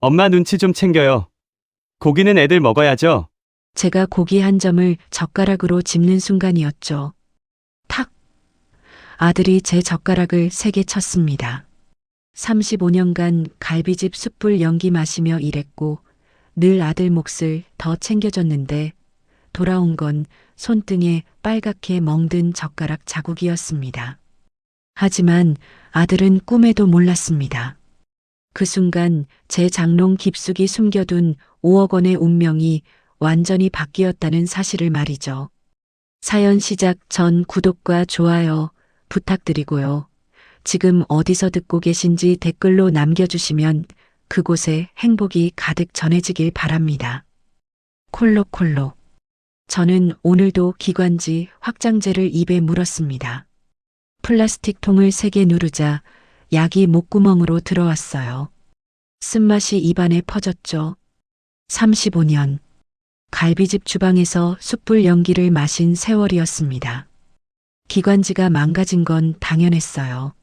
엄마 눈치 좀 챙겨요. 고기는 애들 먹어야죠. 제가 고기 한 점을 젓가락으로 집는 순간이었죠. 탁! 아들이 제 젓가락을 세게 쳤습니다. 35년간 갈비집 숯불 연기 마시며 일했고 늘 아들 몫을 더 챙겨줬는데 돌아온 건 손등에 빨갛게 멍든 젓가락 자국이었습니다. 하지만 아들은 꿈에도 몰랐습니다. 그 순간 제 장롱 깊숙이 숨겨둔 5억 원의 운명이 완전히 바뀌었다는 사실을 말이죠. 사연 시작 전 구독과 좋아요 부탁드리고요. 지금 어디서 듣고 계신지 댓글로 남겨주시면 그곳에 행복이 가득 전해지길 바랍니다. 콜록콜록. 저는 오늘도 기관지 확장제를 입에 물었습니다. 플라스틱 통을 세게 누르자 약이 목구멍으로 들어왔어요. 쓴맛이 입안에 퍼졌죠. 35년. 갈비집 주방에서 숯불 연기를 마신 세월이었습니다. 기관지가 망가진 건 당연했어요.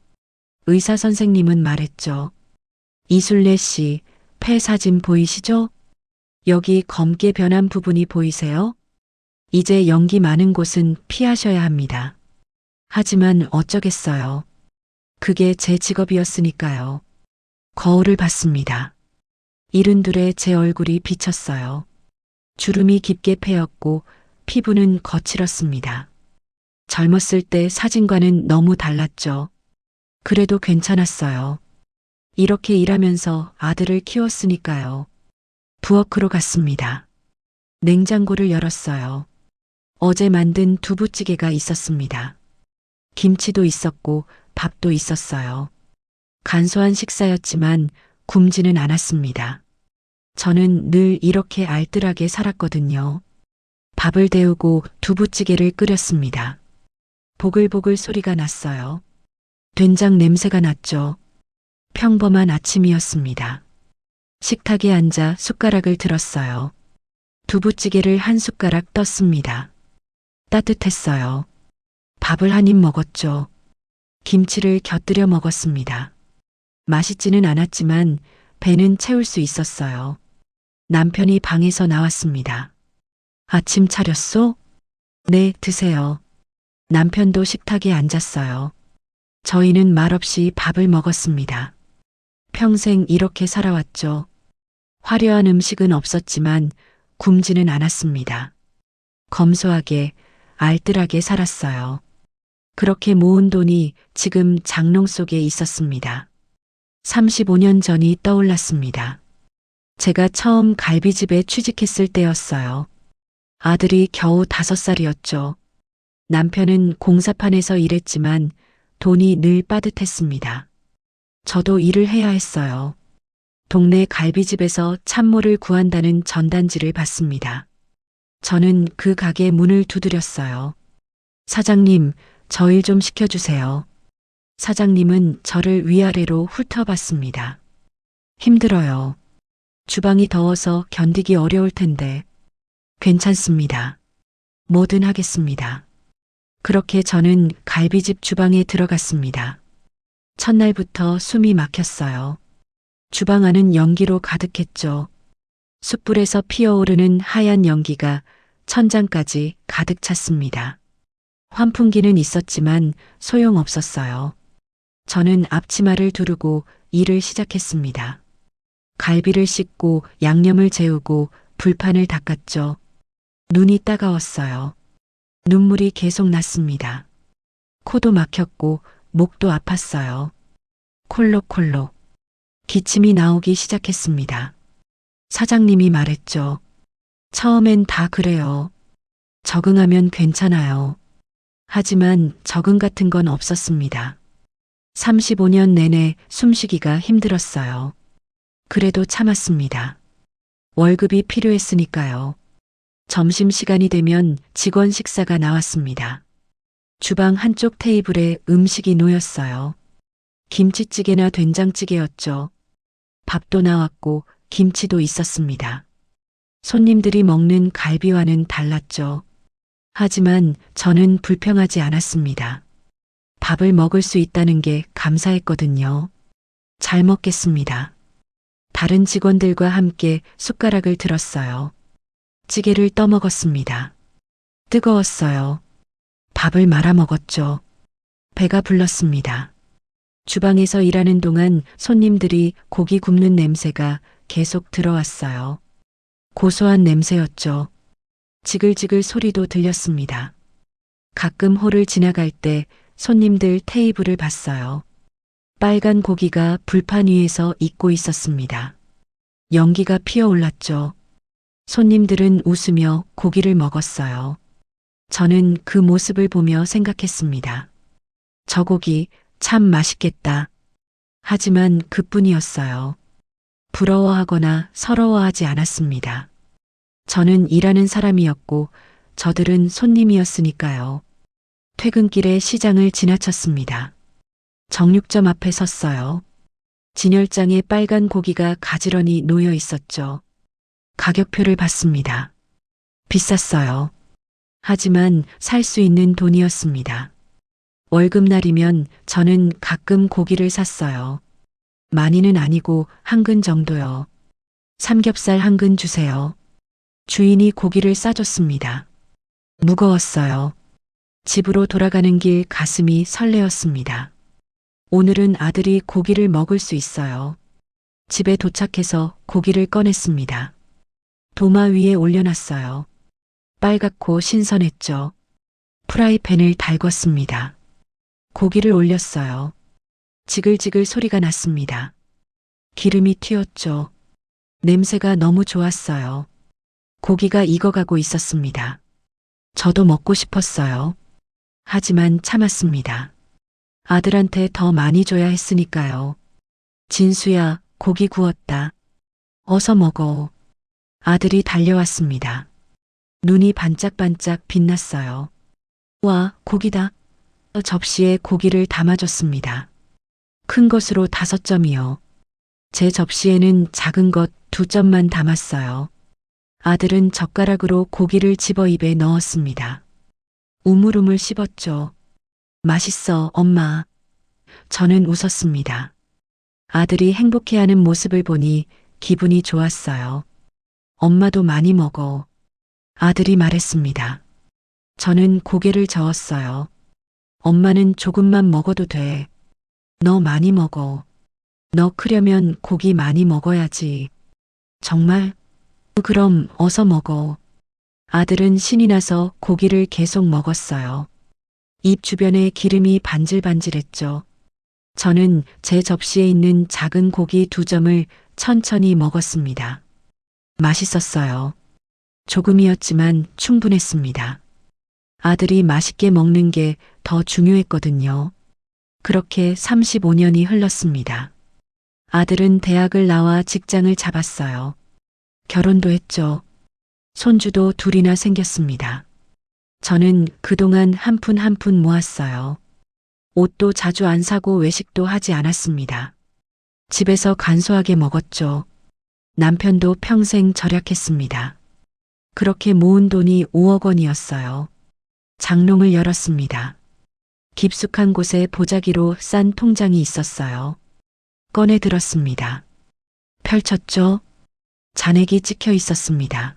의사 선생님은 말했죠. 이술래 씨, 폐 사진 보이시죠? 여기 검게 변한 부분이 보이세요? 이제 연기 많은 곳은 피하셔야 합니다. 하지만 어쩌겠어요. 그게 제 직업이었으니까요. 거울을 봤습니다. 이른둘에 제 얼굴이 비쳤어요. 주름이 깊게 패였고 피부는 거칠었습니다. 젊었을 때 사진과는 너무 달랐죠. 그래도 괜찮았어요. 이렇게 일하면서 아들을 키웠으니까요. 부엌으로 갔습니다. 냉장고를 열었어요. 어제 만든 두부찌개가 있었습니다. 김치도 있었고 밥도 있었어요. 간소한 식사였지만 굶지는 않았습니다. 저는 늘 이렇게 알뜰하게 살았거든요. 밥을 데우고 두부찌개를 끓였습니다. 보글보글 소리가 났어요. 된장 냄새가 났죠. 평범한 아침이었습니다. 식탁에 앉아 숟가락을 들었어요. 두부찌개를 한 숟가락 떴습니다. 따뜻했어요. 밥을 한 입 먹었죠. 김치를 곁들여 먹었습니다. 맛있지는 않았지만 배는 채울 수 있었어요. 남편이 방에서 나왔습니다. 아침 차렸소? 네, 드세요. 남편도 식탁에 앉았어요. 저희는 말없이 밥을 먹었습니다. 평생 이렇게 살아왔죠. 화려한 음식은 없었지만 굶지는 않았습니다. 검소하게, 알뜰하게 살았어요. 그렇게 모은 돈이 지금 장롱 속에 있었습니다. 35년 전이 떠올랐습니다. 제가 처음 갈비집에 취직했을 때였어요. 아들이 겨우 5살이었죠. 남편은 공사판에서 일했지만 돈이 늘 빠듯했습니다. 저도 일을 해야 했어요. 동네 갈비집에서 찬물을 구한다는 전단지를 받습니다. 저는 그 가게 문을 두드렸어요. 사장님, 저 일 좀 시켜주세요. 사장님은 저를 위아래로 훑어봤습니다. 힘들어요. 주방이 더워서 견디기 어려울 텐데. 괜찮습니다. 뭐든 하겠습니다. 그렇게 저는 갈비집 주방에 들어갔습니다. 첫날부터 숨이 막혔어요. 주방 안은 연기로 가득했죠. 숯불에서 피어오르는 하얀 연기가 천장까지 가득 찼습니다. 환풍기는 있었지만 소용없었어요. 저는 앞치마를 두르고 일을 시작했습니다. 갈비를 씻고 양념을 재우고 불판을 닦았죠. 눈이 따가웠어요. 눈물이 계속 났습니다. 코도 막혔고 목도 아팠어요. 콜록콜록. 기침이 나오기 시작했습니다. 사장님이 말했죠. 처음엔 다 그래요. 적응하면 괜찮아요. 하지만 적응 같은 건 없었습니다. 35년 내내 숨쉬기가 힘들었어요. 그래도 참았습니다. 월급이 필요했으니까요. 점심시간이 되면 직원 식사가 나왔습니다. 주방 한쪽 테이블에 음식이 놓였어요. 김치찌개나 된장찌개였죠. 밥도 나왔고 김치도 있었습니다. 손님들이 먹는 갈비와는 달랐죠. 하지만 저는 불평하지 않았습니다. 밥을 먹을 수 있다는 게 감사했거든요. 잘 먹겠습니다. 다른 직원들과 함께 숟가락을 들었어요. 찌개를 떠먹었습니다. 뜨거웠어요. 밥을 말아 먹었죠. 배가 불렀습니다. 주방에서 일하는 동안 손님들이 고기 굽는 냄새가 계속 들어왔어요. 고소한 냄새였죠. 지글지글 소리도 들렸습니다. 가끔 홀을 지나갈 때 손님들 테이블을 봤어요. 빨간 고기가 불판 위에서 익고 있었습니다. 연기가 피어올랐죠. 손님들은 웃으며 고기를 먹었어요. 저는 그 모습을 보며 생각했습니다. 저 고기 참 맛있겠다. 하지만 그뿐이었어요. 부러워하거나 서러워하지 않았습니다. 저는 일하는 사람이었고 저들은 손님이었으니까요. 퇴근길에 시장을 지나쳤습니다. 정육점 앞에 섰어요. 진열장에 빨간 고기가 가지런히 놓여 있었죠. 가격표를 봤습니다. 비쌌어요. 하지만 살 수 있는 돈이었습니다. 월급날이면 저는 가끔 고기를 샀어요. 많이는 아니고 한 근 정도요. 삼겹살 한 근 주세요. 주인이 고기를 싸줬습니다. 무거웠어요. 집으로 돌아가는 길 가슴이 설레었습니다. 오늘은 아들이 고기를 먹을 수 있어요. 집에 도착해서 고기를 꺼냈습니다. 도마 위에 올려놨어요. 빨갛고 신선했죠. 프라이팬을 달궜습니다. 고기를 올렸어요. 지글지글 소리가 났습니다. 기름이 튀었죠. 냄새가 너무 좋았어요. 고기가 익어가고 있었습니다. 저도 먹고 싶었어요. 하지만 참았습니다. 아들한테 더 많이 줘야 했으니까요. 진수야, 고기 구웠다. 어서 먹어. 아들이 달려왔습니다. 눈이 반짝반짝 빛났어요. 와, 고기다. 접시에 고기를 담아줬습니다. 큰 것으로 5점이요. 제 접시에는 작은 것 2점만 담았어요. 아들은 젓가락으로 고기를 집어 입에 넣었습니다. 우물우물 씹었죠. 맛있어, 엄마. 저는 웃었습니다. 아들이 행복해하는 모습을 보니 기분이 좋았어요. 엄마도 많이 먹어. 아들이 말했습니다. 저는 고개를 저었어요. 엄마는 조금만 먹어도 돼. 너 많이 먹어. 너 크려면 고기 많이 먹어야지. 정말? 그럼 어서 먹어. 아들은 신이 나서 고기를 계속 먹었어요. 입 주변에 기름이 반질반질했죠. 저는 제 접시에 있는 작은 고기 2점을 천천히 먹었습니다. 맛있었어요. 조금이었지만 충분했습니다. 아들이 맛있게 먹는 게 더 중요했거든요. 그렇게 35년이 흘렀습니다. 아들은 대학을 나와 직장을 잡았어요. 결혼도 했죠. 손주도 2이나 생겼습니다. 저는 그동안 한 푼 한 푼 모았어요. 옷도 자주 안 사고 외식도 하지 않았습니다. 집에서 간소하게 먹었죠. 남편도 평생 절약했습니다. 그렇게 모은 돈이 5억 원이었어요. 장롱을 열었습니다. 깊숙한 곳에 보자기로 싼 통장이 있었어요. 꺼내 들었습니다. 펼쳤죠. 잔액이 찍혀 있었습니다.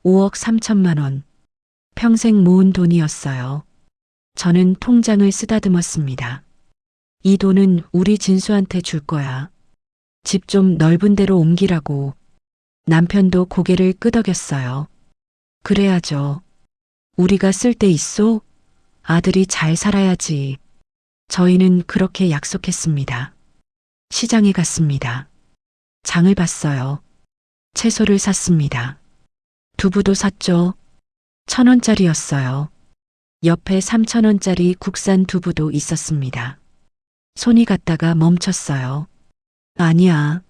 5억 3천만 원. 평생 모은 돈이었어요. 저는 통장을 쓰다듬었습니다. 이 돈은 우리 진수한테 줄 거야. 집 좀 넓은 데로 옮기라고. 남편도 고개를 끄덕였어요. 그래야죠. 우리가 쓸 데 있소? 아들이 잘 살아야지. 저희는 그렇게 약속했습니다. 시장에 갔습니다. 장을 봤어요. 채소를 샀습니다. 두부도 샀죠. 1,000원짜리였어요. 옆에 3,000원짜리 국산 두부도 있었습니다. 손이 갔다가 멈췄어요. 아니야.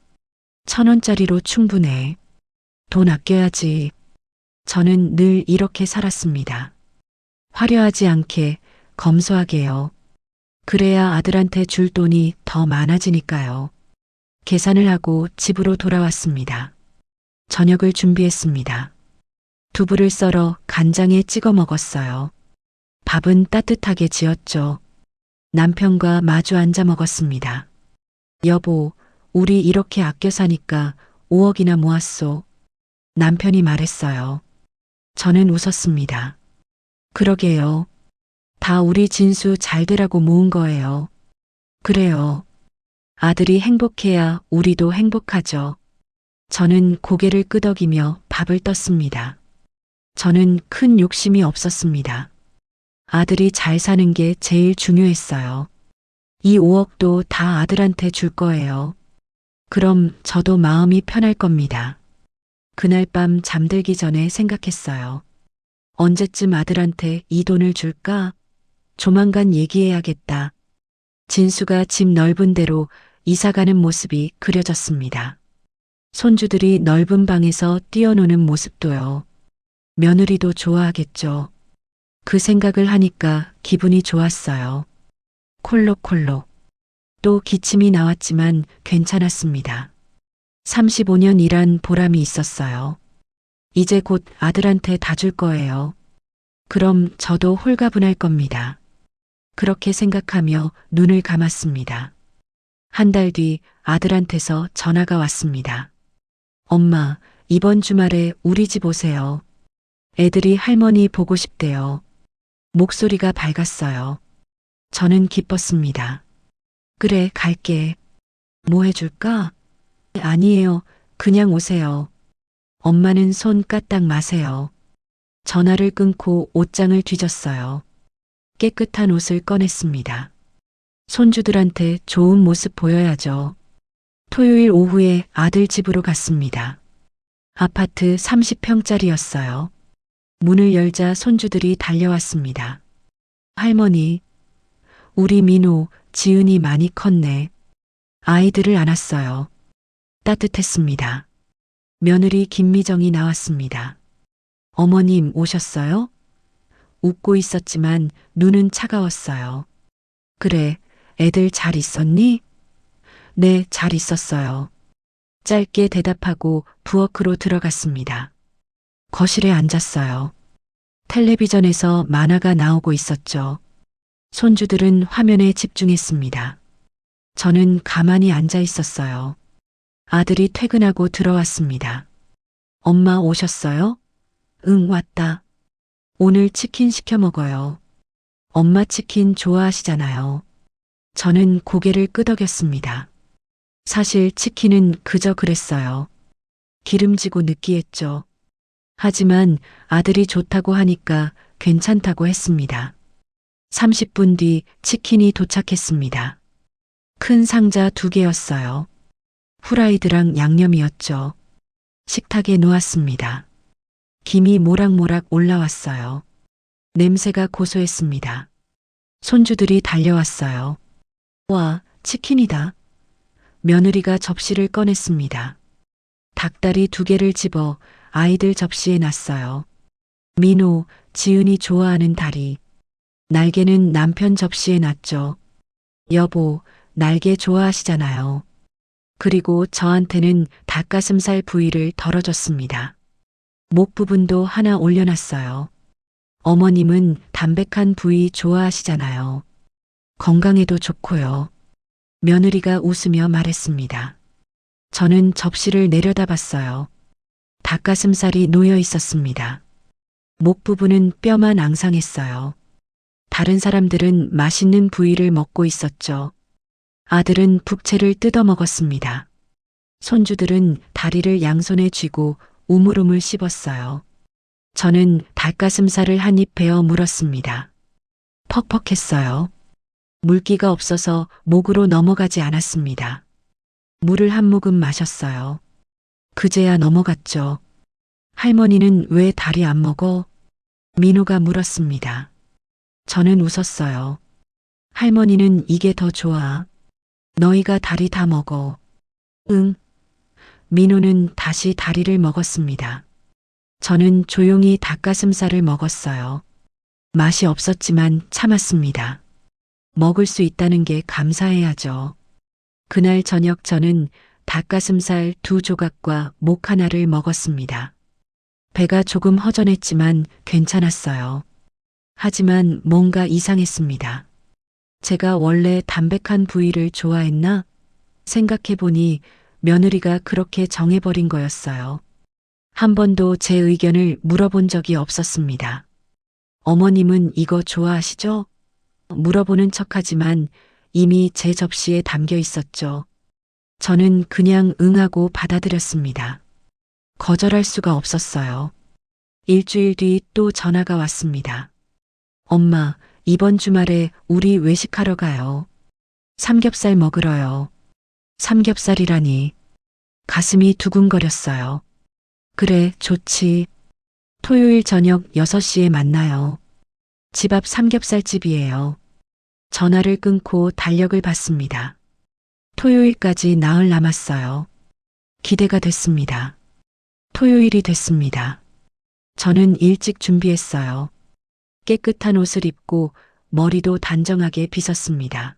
1,000원짜리로 충분해. 돈 아껴야지. 저는 늘 이렇게 살았습니다. 화려하지 않게, 검소하게요. 그래야 아들한테 줄 돈이 더 많아지니까요. 계산을 하고 집으로 돌아왔습니다. 저녁을 준비했습니다. 두부를 썰어 간장에 찍어 먹었어요. 밥은 따뜻하게 지었죠. 남편과 마주 앉아 먹었습니다. 여보, 우리 이렇게 아껴 사니까 5억이나 모았소. 남편이 말했어요. 저는 웃었습니다. 그러게요. 다 우리 진수 잘 되라고 모은 거예요. 그래요. 아들이 행복해야 우리도 행복하죠. 저는 고개를 끄덕이며 밥을 떴습니다. 저는 큰 욕심이 없었습니다. 아들이 잘 사는 게 제일 중요했어요. 이 5억도 다 아들한테 줄 거예요. 그럼 저도 마음이 편할 겁니다. 그날 밤 잠들기 전에 생각했어요. 언제쯤 아들한테 이 돈을 줄까? 조만간 얘기해야겠다. 진수가 집 넓은 데로 이사가는 모습이 그려졌습니다. 손주들이 넓은 방에서 뛰어노는 모습도요. 며느리도 좋아하겠죠. 그 생각을 하니까 기분이 좋았어요. 콜록콜록. 또 기침이 나왔지만 괜찮았습니다. 35년 일한 보람이 있었어요. 이제 곧 아들한테 다 줄 거예요. 그럼 저도 홀가분할 겁니다. 그렇게 생각하며 눈을 감았습니다. 한 달 뒤 아들한테서 전화가 왔습니다. 엄마, 이번 주말에 우리 집 오세요. 애들이 할머니 보고 싶대요. 목소리가 밝았어요. 저는 기뻤습니다. 그래, 갈게. 뭐 해줄까? 아니에요. 그냥 오세요. 엄마는 손 까딱 마세요. 전화를 끊고 옷장을 뒤졌어요. 깨끗한 옷을 꺼냈습니다. 손주들한테 좋은 모습 보여야죠. 토요일 오후에 아들 집으로 갔습니다. 아파트 30평짜리였어요. 문을 열자 손주들이 달려왔습니다. 할머니, 우리 민호, 지은이 많이 컸네. 아이들을 안았어요. 따뜻했습니다. 며느리 김미정이 나왔습니다. 어머님 오셨어요? 웃고 있었지만 눈은 차가웠어요. 그래, 애들 잘 있었니? 네, 잘 있었어요. 짧게 대답하고 부엌으로 들어갔습니다. 거실에 앉았어요. 텔레비전에서 만화가 나오고 있었죠. 손주들은 화면에 집중했습니다. 저는 가만히 앉아 있었어요. 아들이 퇴근하고 들어왔습니다. 엄마 오셨어요? 응, 왔다. 오늘 치킨 시켜 먹어요. 엄마 치킨 좋아하시잖아요. 저는 고개를 끄덕였습니다. 사실 치킨은 그저 그랬어요. 기름지고 느끼했죠. 하지만 아들이 좋다고 하니까 괜찮다고 했습니다. 30분 뒤 치킨이 도착했습니다. 큰 상자 2개였어요. 후라이드랑 양념이었죠. 식탁에 놓았습니다. 김이 모락모락 올라왔어요. 냄새가 고소했습니다. 손주들이 달려왔어요. 와, 치킨이다. 며느리가 접시를 꺼냈습니다. 닭다리 2개를 집어 아이들 접시에 놨어요. 민호, 지은이 좋아하는 다리. 날개는 남편 접시에 놨죠. 여보, 날개 좋아하시잖아요. 그리고 저한테는 닭가슴살 부위를 덜어줬습니다. 목 부분도 하나 올려놨어요. 어머님은 담백한 부위 좋아하시잖아요. 건강에도 좋고요. 며느리가 웃으며 말했습니다. 저는 접시를 내려다봤어요. 닭가슴살이 놓여 있었습니다. 목 부분은 뼈만 앙상했어요. 다른 사람들은 맛있는 부위를 먹고 있었죠. 아들은 북채를 뜯어 먹었습니다. 손주들은 다리를 양손에 쥐고 우물우물 씹었어요. 저는 닭가슴살을 한 입 베어 물었습니다. 퍽퍽했어요. 물기가 없어서 목으로 넘어가지 않았습니다. 물을 한 모금 마셨어요. 그제야 넘어갔죠. 할머니는 왜 다리 안 먹어? 민호가 물었습니다. 저는 웃었어요. 할머니는 이게 더 좋아. 너희가 다리 다 먹어. 응. 민호는 다시 다리를 먹었습니다. 저는 조용히 닭가슴살을 먹었어요. 맛이 없었지만 참았습니다. 먹을 수 있다는 게 감사해야죠. 그날 저녁 저는 닭가슴살 2조각과 목 하나를 먹었습니다. 배가 조금 허전했지만 괜찮았어요. 하지만 뭔가 이상했습니다. 제가 원래 담백한 부위를 좋아했나? 생각해보니 며느리가 그렇게 정해버린 거였어요. 한 번도 제 의견을 물어본 적이 없었습니다. 어머님은 이거 좋아하시죠? 물어보는 척하지만 이미 제 접시에 담겨 있었죠. 저는 그냥 응하고 받아들였습니다. 거절할 수가 없었어요. 일주일 뒤 또 전화가 왔습니다. 엄마, 이번 주말에 우리 외식하러 가요. 삼겹살 먹으러요. 삼겹살이라니. 가슴이 두근거렸어요. 그래, 좋지. 토요일 저녁 6시에 만나요. 집 앞 삼겹살집이에요. 전화를 끊고 달력을 봤습니다. 토요일까지 나흘 남았어요. 기대가 됐습니다. 토요일이 됐습니다. 저는 일찍 준비했어요. 깨끗한 옷을 입고 머리도 단정하게 빗었습니다.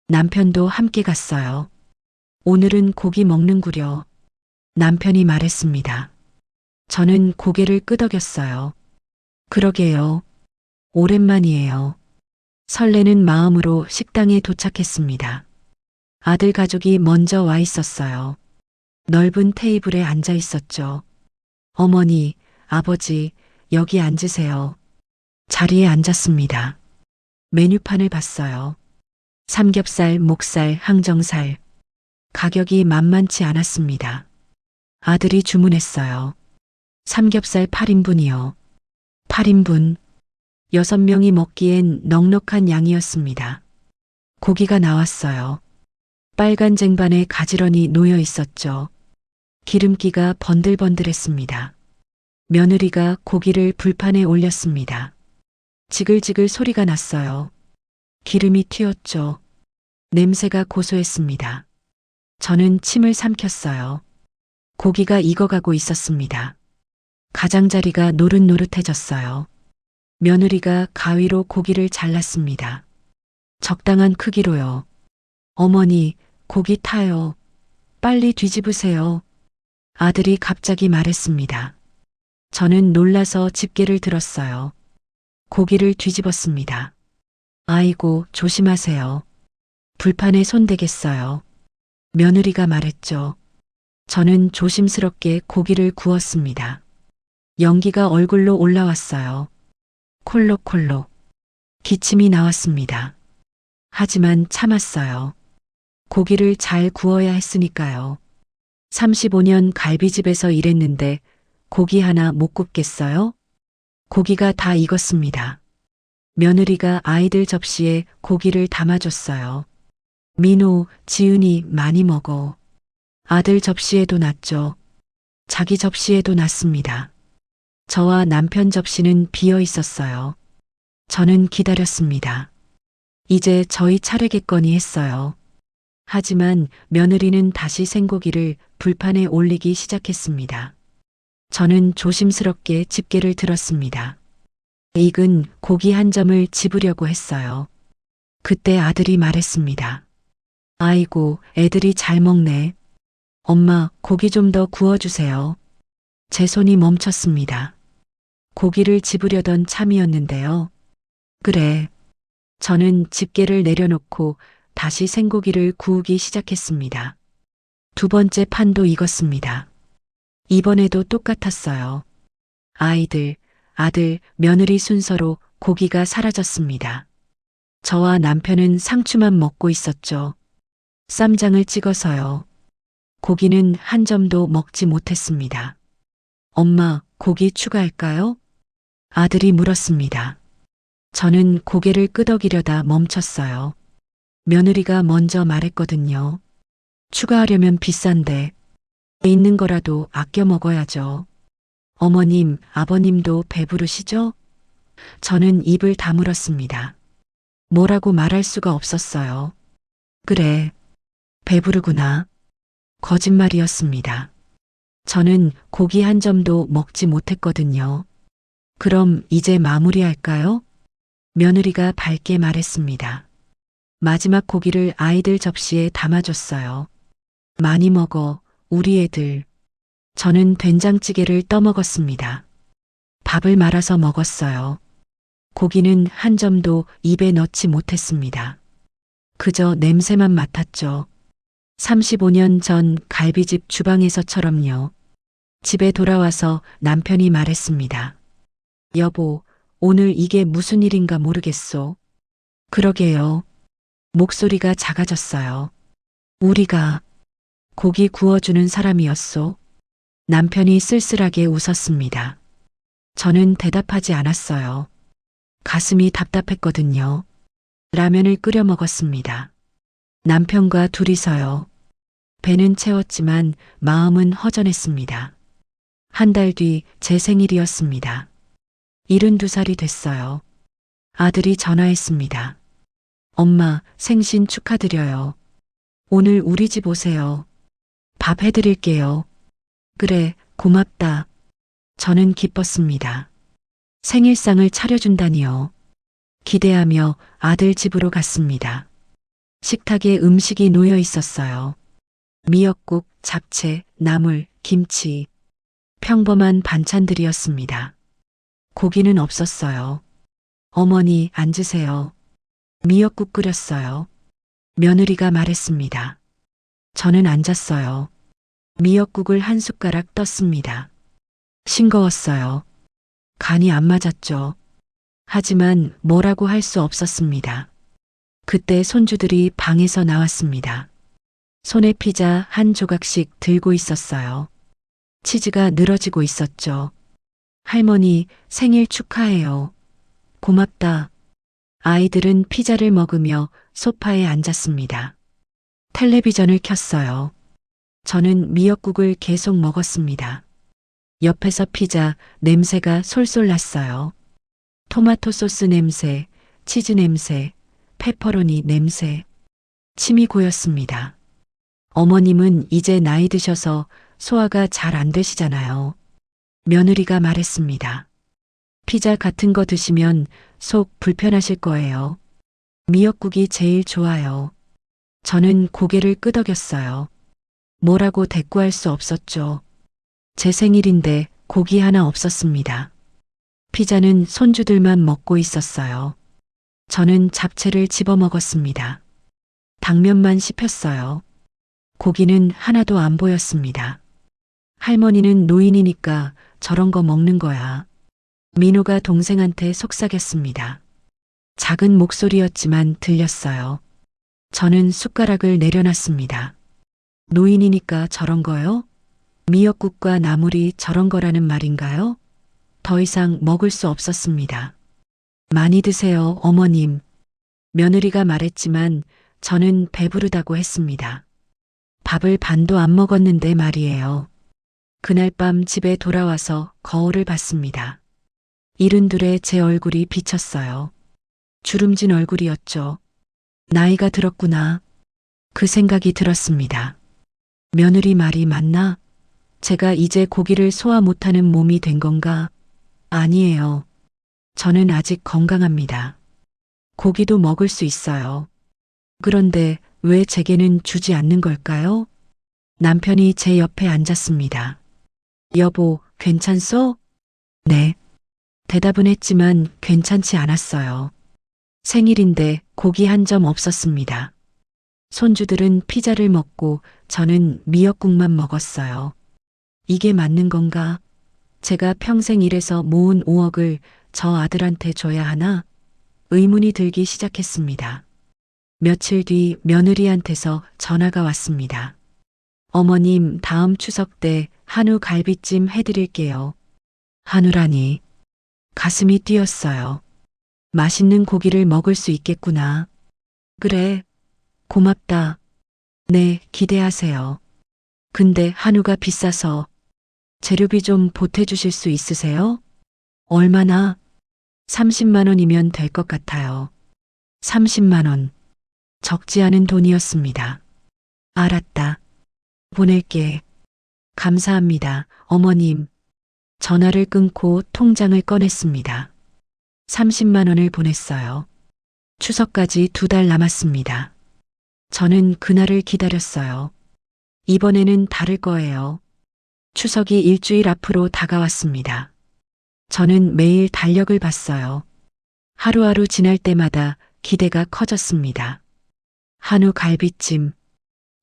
남편도 함께 갔어요. 오늘은 고기 먹는구려. 남편이 말했습니다. 저는 고개를 끄덕였어요. 그러게요. 오랜만이에요. 설레는 마음으로 식당에 도착했습니다. 아들 가족이 먼저 와 있었어요. 넓은 테이블에 앉아 있었죠. 어머니, 아버지, 여기 앉으세요. 자리에 앉았습니다. 메뉴판을 봤어요. 삼겹살, 목살, 항정살. 가격이 만만치 않았습니다. 아들이 주문했어요. 삼겹살 8인분이요. 8인분. 6명이 먹기엔 넉넉한 양이었습니다. 고기가 나왔어요. 빨간 쟁반에 가지런히 놓여 있었죠. 기름기가 번들번들했습니다. 며느리가 고기를 불판에 올렸습니다. 지글지글 소리가 났어요. 기름이 튀었죠. 냄새가 고소했습니다. 저는 침을 삼켰어요. 고기가 익어가고 있었습니다. 가장자리가 노릇노릇해졌어요. 며느리가 가위로 고기를 잘랐습니다. 적당한 크기로요. 어머니, 고기 타요. 빨리 뒤집으세요. 아들이 갑자기 말했습니다. 저는 놀라서 집게를 들었어요. 고기를 뒤집었습니다. 아이고, 조심하세요. 불판에 손대겠어요. 며느리가 말했죠. 저는 조심스럽게 고기를 구웠습니다. 연기가 얼굴로 올라왔어요. 콜록콜록. 기침이 나왔습니다. 하지만 참았어요. 고기를 잘 구워야 했으니까요. 35년 갈비집에서 일했는데 고기 하나 못 굽겠어요? 고기가 다 익었습니다. 며느리가 아이들 접시에 고기를 담아줬어요. 민호, 지은이 많이 먹어. 아들 접시에도 놨죠. 자기 접시에도 놨습니다. 저와 남편 접시는 비어 있었어요. 저는 기다렸습니다. 이제 저희 차례겠거니 했어요. 하지만 며느리는 다시 생고기를 불판에 올리기 시작했습니다. 저는 조심스럽게 집게를 들었습니다. 익은 고기 한 점을 집으려고 했어요. 그때 아들이 말했습니다. 아이고, 애들이 잘 먹네. 엄마, 고기 좀 더 구워주세요. 제 손이 멈췄습니다. 고기를 집으려던 참이었는데요. 그래. 저는 집게를 내려놓고 다시 생고기를 구우기 시작했습니다. 두 번째 판도 익었습니다. 이번에도 똑같았어요. 아들, 며느리 순서로 고기가 사라졌습니다. 저와 남편은 상추만 먹고 있었죠. 쌈장을 찍어서요. 고기는 한 점도 먹지 못했습니다. 엄마, 고기 추가할까요? 아들이 물었습니다. 저는 고개를 끄덕이려다 멈췄어요. 며느리가 먼저 말했거든요. 추가하려면 비싼데 있는 거라도 아껴 먹어야죠. 어머님, 아버님도 배부르시죠? 저는 입을 다물었습니다. 뭐라고 말할 수가 없었어요. 그래, 배부르구나. 거짓말이었습니다. 저는 고기 한 점도 먹지 못했거든요. 그럼 이제 마무리할까요? 며느리가 밝게 말했습니다. 마지막 고기를 아이들 접시에 담아줬어요. 많이 먹어, 우리 애들. 저는 된장찌개를 떠먹었습니다. 밥을 말아서 먹었어요. 고기는 한 점도 입에 넣지 못했습니다. 그저 냄새만 맡았죠. 35년 전 갈비집 주방에서처럼요. 집에 돌아와서 남편이 말했습니다. 여보, 오늘 이게 무슨 일인가 모르겠소. 그러게요. 목소리가 작아졌어요. 우리가 고기 구워주는 사람이었소. 남편이 쓸쓸하게 웃었습니다. 저는 대답하지 않았어요. 가슴이 답답했거든요. 라면을 끓여 먹었습니다. 남편과 둘이서요. 배는 채웠지만 마음은 허전했습니다. 한 달 뒤 제 생일이었습니다. 72살이 됐어요. 아들이 전화했습니다. 엄마, 생신 축하드려요. 오늘 우리 집 오세요. 밥 해드릴게요. 그래, 고맙다. 저는 기뻤습니다. 생일상을 차려준다니요. 기대하며 아들 집으로 갔습니다. 식탁에 음식이 놓여 있었어요. 미역국, 잡채, 나물, 김치. 평범한 반찬들이었습니다. 고기는 없었어요. 어머니, 앉으세요. 미역국 끓였어요. 며느리가 말했습니다. 저는 앉았어요. 미역국을 한 숟가락 떴습니다. 싱거웠어요. 간이 안 맞았죠. 하지만 뭐라고 할 수 없었습니다. 그때 손주들이 방에서 나왔습니다. 손에 피자 한 조각씩 들고 있었어요. 치즈가 늘어지고 있었죠. 할머니, 생일 축하해요. 고맙다. 아이들은 피자를 먹으며 소파에 앉았습니다. 텔레비전을 켰어요. 저는 미역국을 계속 먹었습니다. 옆에서 피자 냄새가 솔솔 났어요. 토마토 소스 냄새, 치즈 냄새, 페퍼로니 냄새. 침이 고였습니다. 어머님은 이제 나이 드셔서 소화가 잘 안 되시잖아요. 며느리가 말했습니다. 피자 같은 거 드시면 속 불편하실 거예요. 미역국이 제일 좋아요. 저는 고개를 끄덕였어요. 뭐라고 대꾸할 수 없었죠. 제 생일인데 고기 하나 없었습니다. 피자는 손주들만 먹고 있었어요. 저는 잡채를 집어 먹었습니다. 당면만 씹혔어요. 고기는 하나도 안 보였습니다. 할머니는 노인이니까 저런 거 먹는 거야. 민호가 동생한테 속삭였습니다. 작은 목소리였지만 들렸어요. 저는 숟가락을 내려놨습니다. 노인이니까 저런 거요? 미역국과 나물이 저런 거라는 말인가요? 더 이상 먹을 수 없었습니다. 많이 드세요, 어머님. 며느리가 말했지만 저는 배부르다고 했습니다. 밥을 반도 안 먹었는데 말이에요. 그날 밤 집에 돌아와서 거울을 봤습니다. 이른둘에 제 얼굴이 비쳤어요. 주름진 얼굴이었죠. 나이가 들었구나. 그 생각이 들었습니다. 며느리 말이 맞나? 제가 이제 고기를 소화 못하는 몸이 된 건가? 아니에요. 저는 아직 건강합니다. 고기도 먹을 수 있어요. 그런데 왜 제게는 주지 않는 걸까요? 남편이 제 옆에 앉았습니다. 여보, 괜찮소? 네. 대답은 했지만 괜찮지 않았어요. 생일인데 고기 한 점 없었습니다. 손주들은 피자를 먹고 저는 미역국만 먹었어요. 이게 맞는 건가? 제가 평생 일해서 모은 5억을 저 아들한테 줘야 하나? 의문이 들기 시작했습니다. 며칠 뒤 며느리한테서 전화가 왔습니다. 어머님, 다음 추석 때 한우 갈비찜 해드릴게요. 한우라니. 가슴이 뛰었어요. 맛있는 고기를 먹을 수 있겠구나. 그래. 고맙다. 네, 기대하세요. 근데 한우가 비싸서 재료비 좀 보태주실 수 있으세요? 얼마나? 30만 원이면 될 것 같아요. 30만 원. 적지 않은 돈이었습니다. 알았다. 보낼게. 감사합니다, 어머님. 전화를 끊고 통장을 꺼냈습니다. 30만 원을 보냈어요. 추석까지 2달 남았습니다. 저는 그날을 기다렸어요. 이번에는 다를 거예요. 추석이 일주일 앞으로 다가왔습니다. 저는 매일 달력을 봤어요. 하루하루 지날 때마다 기대가 커졌습니다. 한우 갈비찜,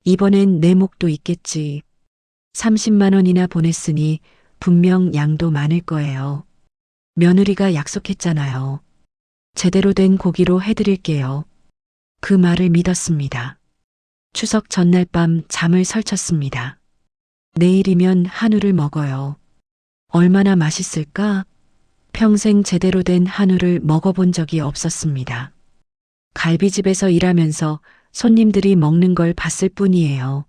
이번엔 내 목도 있겠지. 30만 원이나 보냈으니 분명 양도 많을 거예요. 며느리가 약속했잖아요. 제대로 된 고기로 해드릴게요. 그 말을 믿었습니다. 추석 전날 밤 잠을 설쳤습니다. 내일이면 한우를 먹어요. 얼마나 맛있을까? 평생 제대로 된 한우를 먹어본 적이 없었습니다. 갈비집에서 일하면서 손님들이 먹는 걸 봤을 뿐이에요.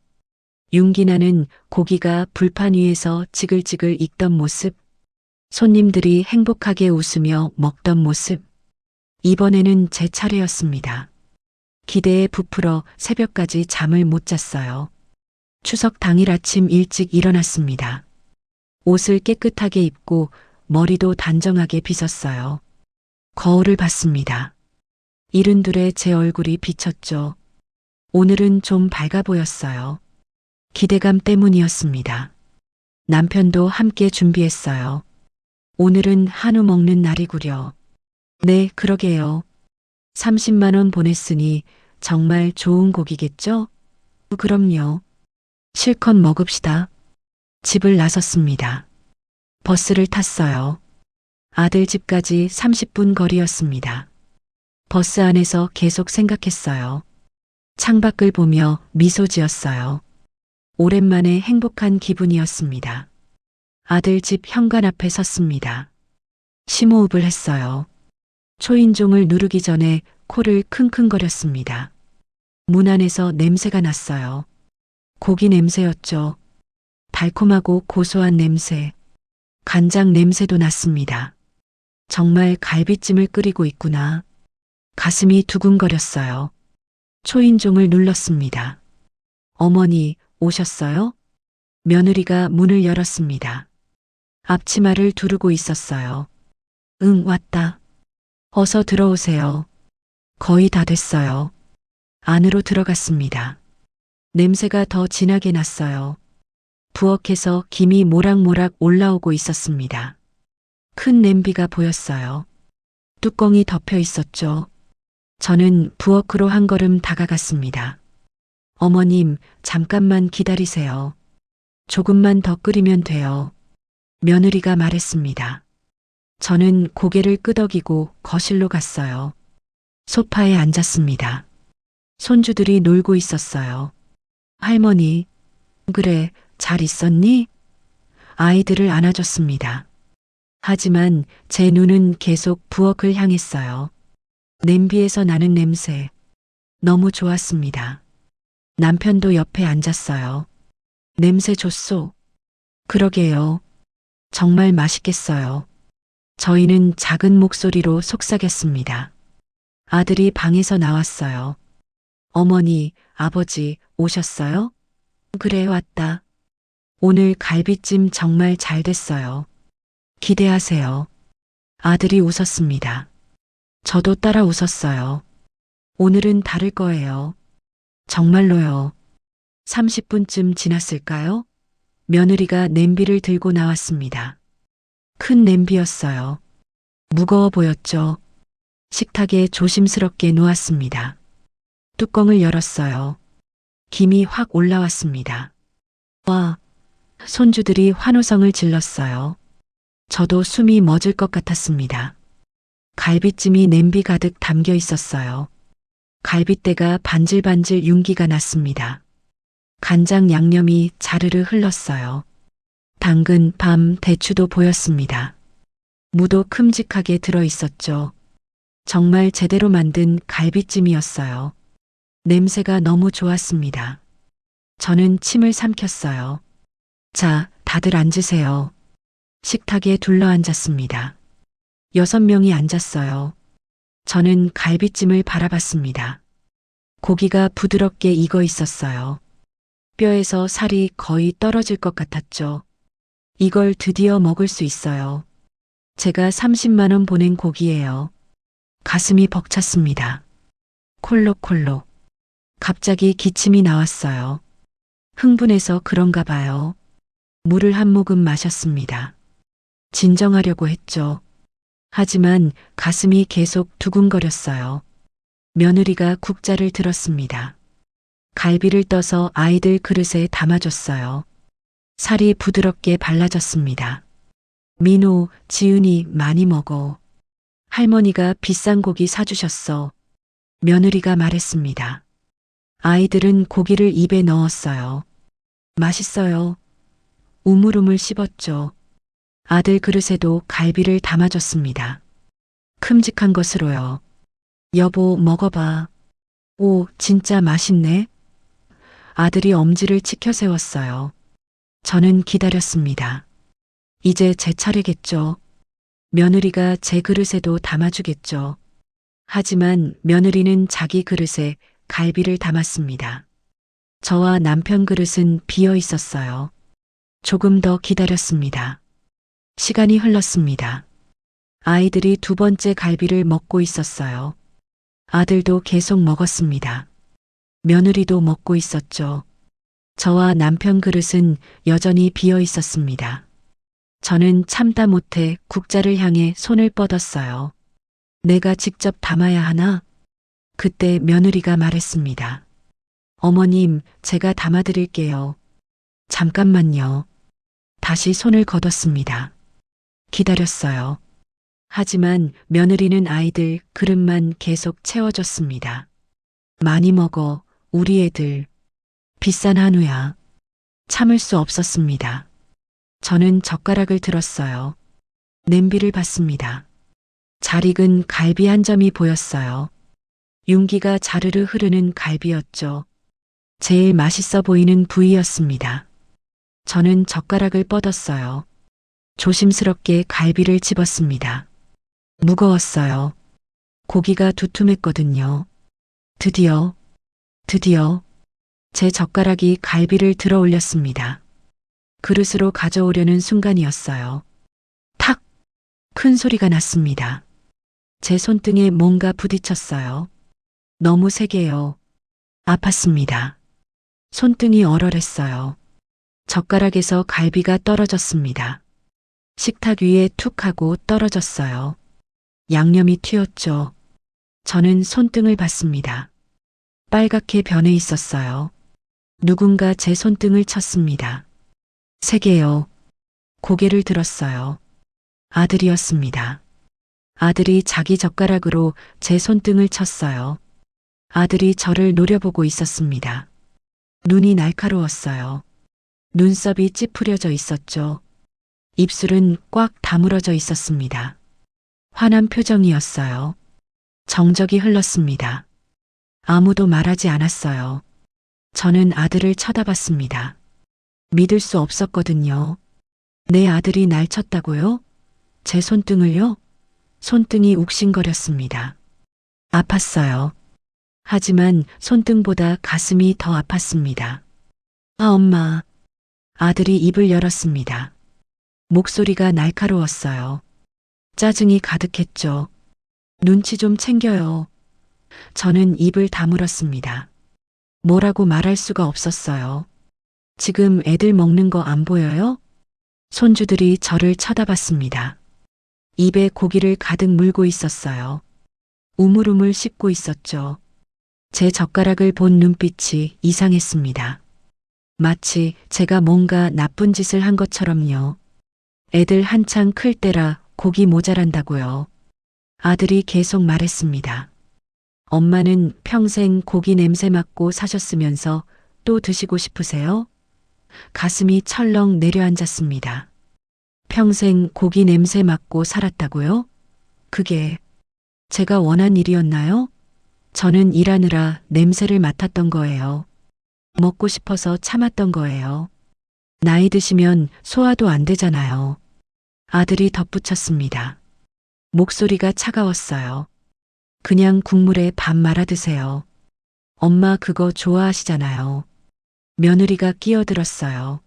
윤기 나는 고기가 불판 위에서 지글지글 익던 모습, 손님들이 행복하게 웃으며 먹던 모습. 이번에는 제 차례였습니다. 기대에 부풀어 새벽까지 잠을 못 잤어요. 추석 당일 아침 일찍 일어났습니다. 옷을 깨끗하게 입고 머리도 단정하게 빗었어요. 거울을 봤습니다. 이른둘에 제 얼굴이 비쳤죠. 오늘은 좀 밝아 보였어요. 기대감 때문이었습니다. 남편도 함께 준비했어요. 오늘은 한우 먹는 날이구려. 네, 그러게요. 30만 원 보냈으니 정말 좋은 고기겠죠? 그럼요. 실컷 먹읍시다. 집을 나섰습니다. 버스를 탔어요. 아들 집까지 30분 거리였습니다. 버스 안에서 계속 생각했어요. 창밖을 보며 미소 지었어요. 오랜만에 행복한 기분이었습니다. 아들 집 현관 앞에 섰습니다. 심호흡을 했어요. 초인종을 누르기 전에 코를 킁킁거렸습니다. 문 안에서 냄새가 났어요. 고기 냄새였죠. 달콤하고 고소한 냄새. 간장 냄새도 났습니다. 정말 갈비찜을 끓이고 있구나. 가슴이 두근거렸어요. 초인종을 눌렀습니다. 어머니, 오셨어요? 며느리가 문을 열었습니다. 앞치마를 두르고 있었어요. 응, 왔다. 어서 들어오세요. 거의 다 됐어요. 안으로 들어갔습니다. 냄새가 더 진하게 났어요. 부엌에서 김이 모락모락 올라오고 있었습니다. 큰 냄비가 보였어요. 뚜껑이 덮여 있었죠. 저는 부엌으로 한 걸음 다가갔습니다. 어머님, 잠깐만 기다리세요. 조금만 더 끓이면 돼요. 며느리가 말했습니다. 저는 고개를 끄덕이고 거실로 갔어요. 소파에 앉았습니다. 손주들이 놀고 있었어요. 할머니, 그래, 잘 있었니? 아이들을 안아줬습니다. 하지만 제 눈은 계속 부엌을 향했어요. 냄비에서 나는 냄새. 너무 좋았습니다. 남편도 옆에 앉았어요. 냄새 좋소. 그러게요. 정말 맛있겠어요. 저희는 작은 목소리로 속삭였습니다. 아들이 방에서 나왔어요. 어머니, 아버지, 오셨어요? 그래, 왔다. 오늘 갈비찜 정말 잘 됐어요. 기대하세요. 아들이 웃었습니다. 저도 따라 웃었어요. 오늘은 다를 거예요. 정말로요. 30분쯤 지났을까요? 며느리가 냄비를 들고 나왔습니다. 큰 냄비였어요. 무거워 보였죠. 식탁에 조심스럽게 놓았습니다. 뚜껑을 열었어요. 김이 확 올라왔습니다. 와, 손주들이 환호성을 질렀어요. 저도 숨이 멎을 것 같았습니다. 갈비찜이 냄비 가득 담겨 있었어요. 갈빗대가 반질반질 윤기가 났습니다. 간장 양념이 자르르 흘렀어요. 당근, 밤, 대추도 보였습니다. 무도 큼직하게 들어 있었죠. 정말 제대로 만든 갈비찜이었어요. 냄새가 너무 좋았습니다. 저는 침을 삼켰어요. 자, 다들 앉으세요. 식탁에 둘러앉았습니다. 6명이 앉았어요. 저는 갈비찜을 바라봤습니다. 고기가 부드럽게 익어 있었어요. 뼈에서 살이 거의 떨어질 것 같았죠. 이걸 드디어 먹을 수 있어요. 제가 30만 원 보낸 고기예요. 가슴이 벅찼습니다. 콜록콜록. 갑자기 기침이 나왔어요. 흥분해서 그런가 봐요. 물을 한 모금 마셨습니다. 진정하려고 했죠. 하지만 가슴이 계속 두근거렸어요. 며느리가 국자를 들었습니다. 갈비를 떠서 아이들 그릇에 담아줬어요. 살이 부드럽게 발라졌습니다. 민호, 지은이 많이 먹어. 할머니가 비싼 고기 사주셨어. 며느리가 말했습니다. 아이들은 고기를 입에 넣었어요. 맛있어요. 우물우물 씹었죠. 아들 그릇에도 갈비를 담아줬습니다. 큼직한 것으로요. 여보, 먹어봐. 오, 진짜 맛있네. 아들이 엄지를 치켜 세웠어요. 저는 기다렸습니다. 이제 제 차례겠죠. 며느리가 제 그릇에도 담아주겠죠. 하지만 며느리는 자기 그릇에 갈비를 담았습니다. 저와 남편 그릇은 비어 있었어요. 조금 더 기다렸습니다. 시간이 흘렀습니다. 아이들이 두 번째 갈비를 먹고 있었어요. 아들도 계속 먹었습니다. 며느리도 먹고 있었죠. 저와 남편 그릇은 여전히 비어 있었습니다. 저는 참다 못해 국자를 향해 손을 뻗었어요. 내가 직접 담아야 하나? 그때 며느리가 말했습니다. 어머님, 제가 담아드릴게요. 잠깐만요. 다시 손을 걷었습니다. 기다렸어요. 하지만 며느리는 아이들 그릇만 계속 채워줬습니다. 많이 먹어, 우리 애들. 비싼 한우야. 참을 수 없었습니다. 저는 젓가락을 들었어요. 냄비를 봤습니다. 잘 익은 갈비 한 점이 보였어요. 윤기가 자르르 흐르는 갈비였죠. 제일 맛있어 보이는 부위였습니다. 저는 젓가락을 뻗었어요. 조심스럽게 갈비를 집었습니다. 무거웠어요. 고기가 두툼했거든요. 드디어 제 젓가락이 갈비를 들어 올렸습니다. 그릇으로 가져오려는 순간이었어요. 탁! 큰 소리가 났습니다. 제 손등에 뭔가 부딪혔어요. 너무 세게요. 아팠습니다. 손등이 얼얼했어요. 젓가락에서 갈비가 떨어졌습니다. 식탁 위에 툭 하고 떨어졌어요. 양념이 튀었죠. 저는 손등을 봤습니다. 빨갛게 변해 있었어요. 누군가 제 손등을 쳤습니다. 세게요. 고개를 들었어요. 아들이었습니다. 아들이 자기 젓가락으로 제 손등을 쳤어요. 아들이 저를 노려보고 있었습니다. 눈이 날카로웠어요. 눈썹이 찌푸려져 있었죠. 입술은 꽉 다물어져 있었습니다. 화난 표정이었어요. 정적이 흘렀습니다. 아무도 말하지 않았어요. 저는 아들을 쳐다봤습니다. 믿을 수 없었거든요. 내 아들이 날 쳤다고요? 제 손등을요? 손등이 욱신거렸습니다. 아팠어요. 하지만 손등보다 가슴이 더 아팠습니다. 아, 엄마. 아들이 입을 열었습니다. 목소리가 날카로웠어요. 짜증이 가득했죠. 눈치 좀 챙겨요. 저는 입을 다물었습니다. 뭐라고 말할 수가 없었어요. 지금 애들 먹는 거 안 보여요? 손주들이 저를 쳐다봤습니다. 입에 고기를 가득 물고 있었어요. 우물우물 씹고 있었죠. 제 젓가락을 본 눈빛이 이상했습니다. 마치 제가 뭔가 나쁜 짓을 한 것처럼요. 애들 한창 클 때라 고기 모자란다고요. 아들이 계속 말했습니다. 엄마는 평생 고기 냄새 맡고 사셨으면서 또 드시고 싶으세요? 가슴이 철렁 내려앉았습니다. 평생 고기 냄새 맡고 살았다고요? 그게 제가 원한 일이었나요? 저는 일하느라 냄새를 맡았던 거예요. 먹고 싶어서 참았던 거예요. 나이 드시면 소화도 안 되잖아요. 아들이 덧붙였습니다. 목소리가 차가웠어요. 그냥 국물에 밥 말아 드세요. 엄마 그거 좋아하시잖아요. 며느리가 끼어들었어요.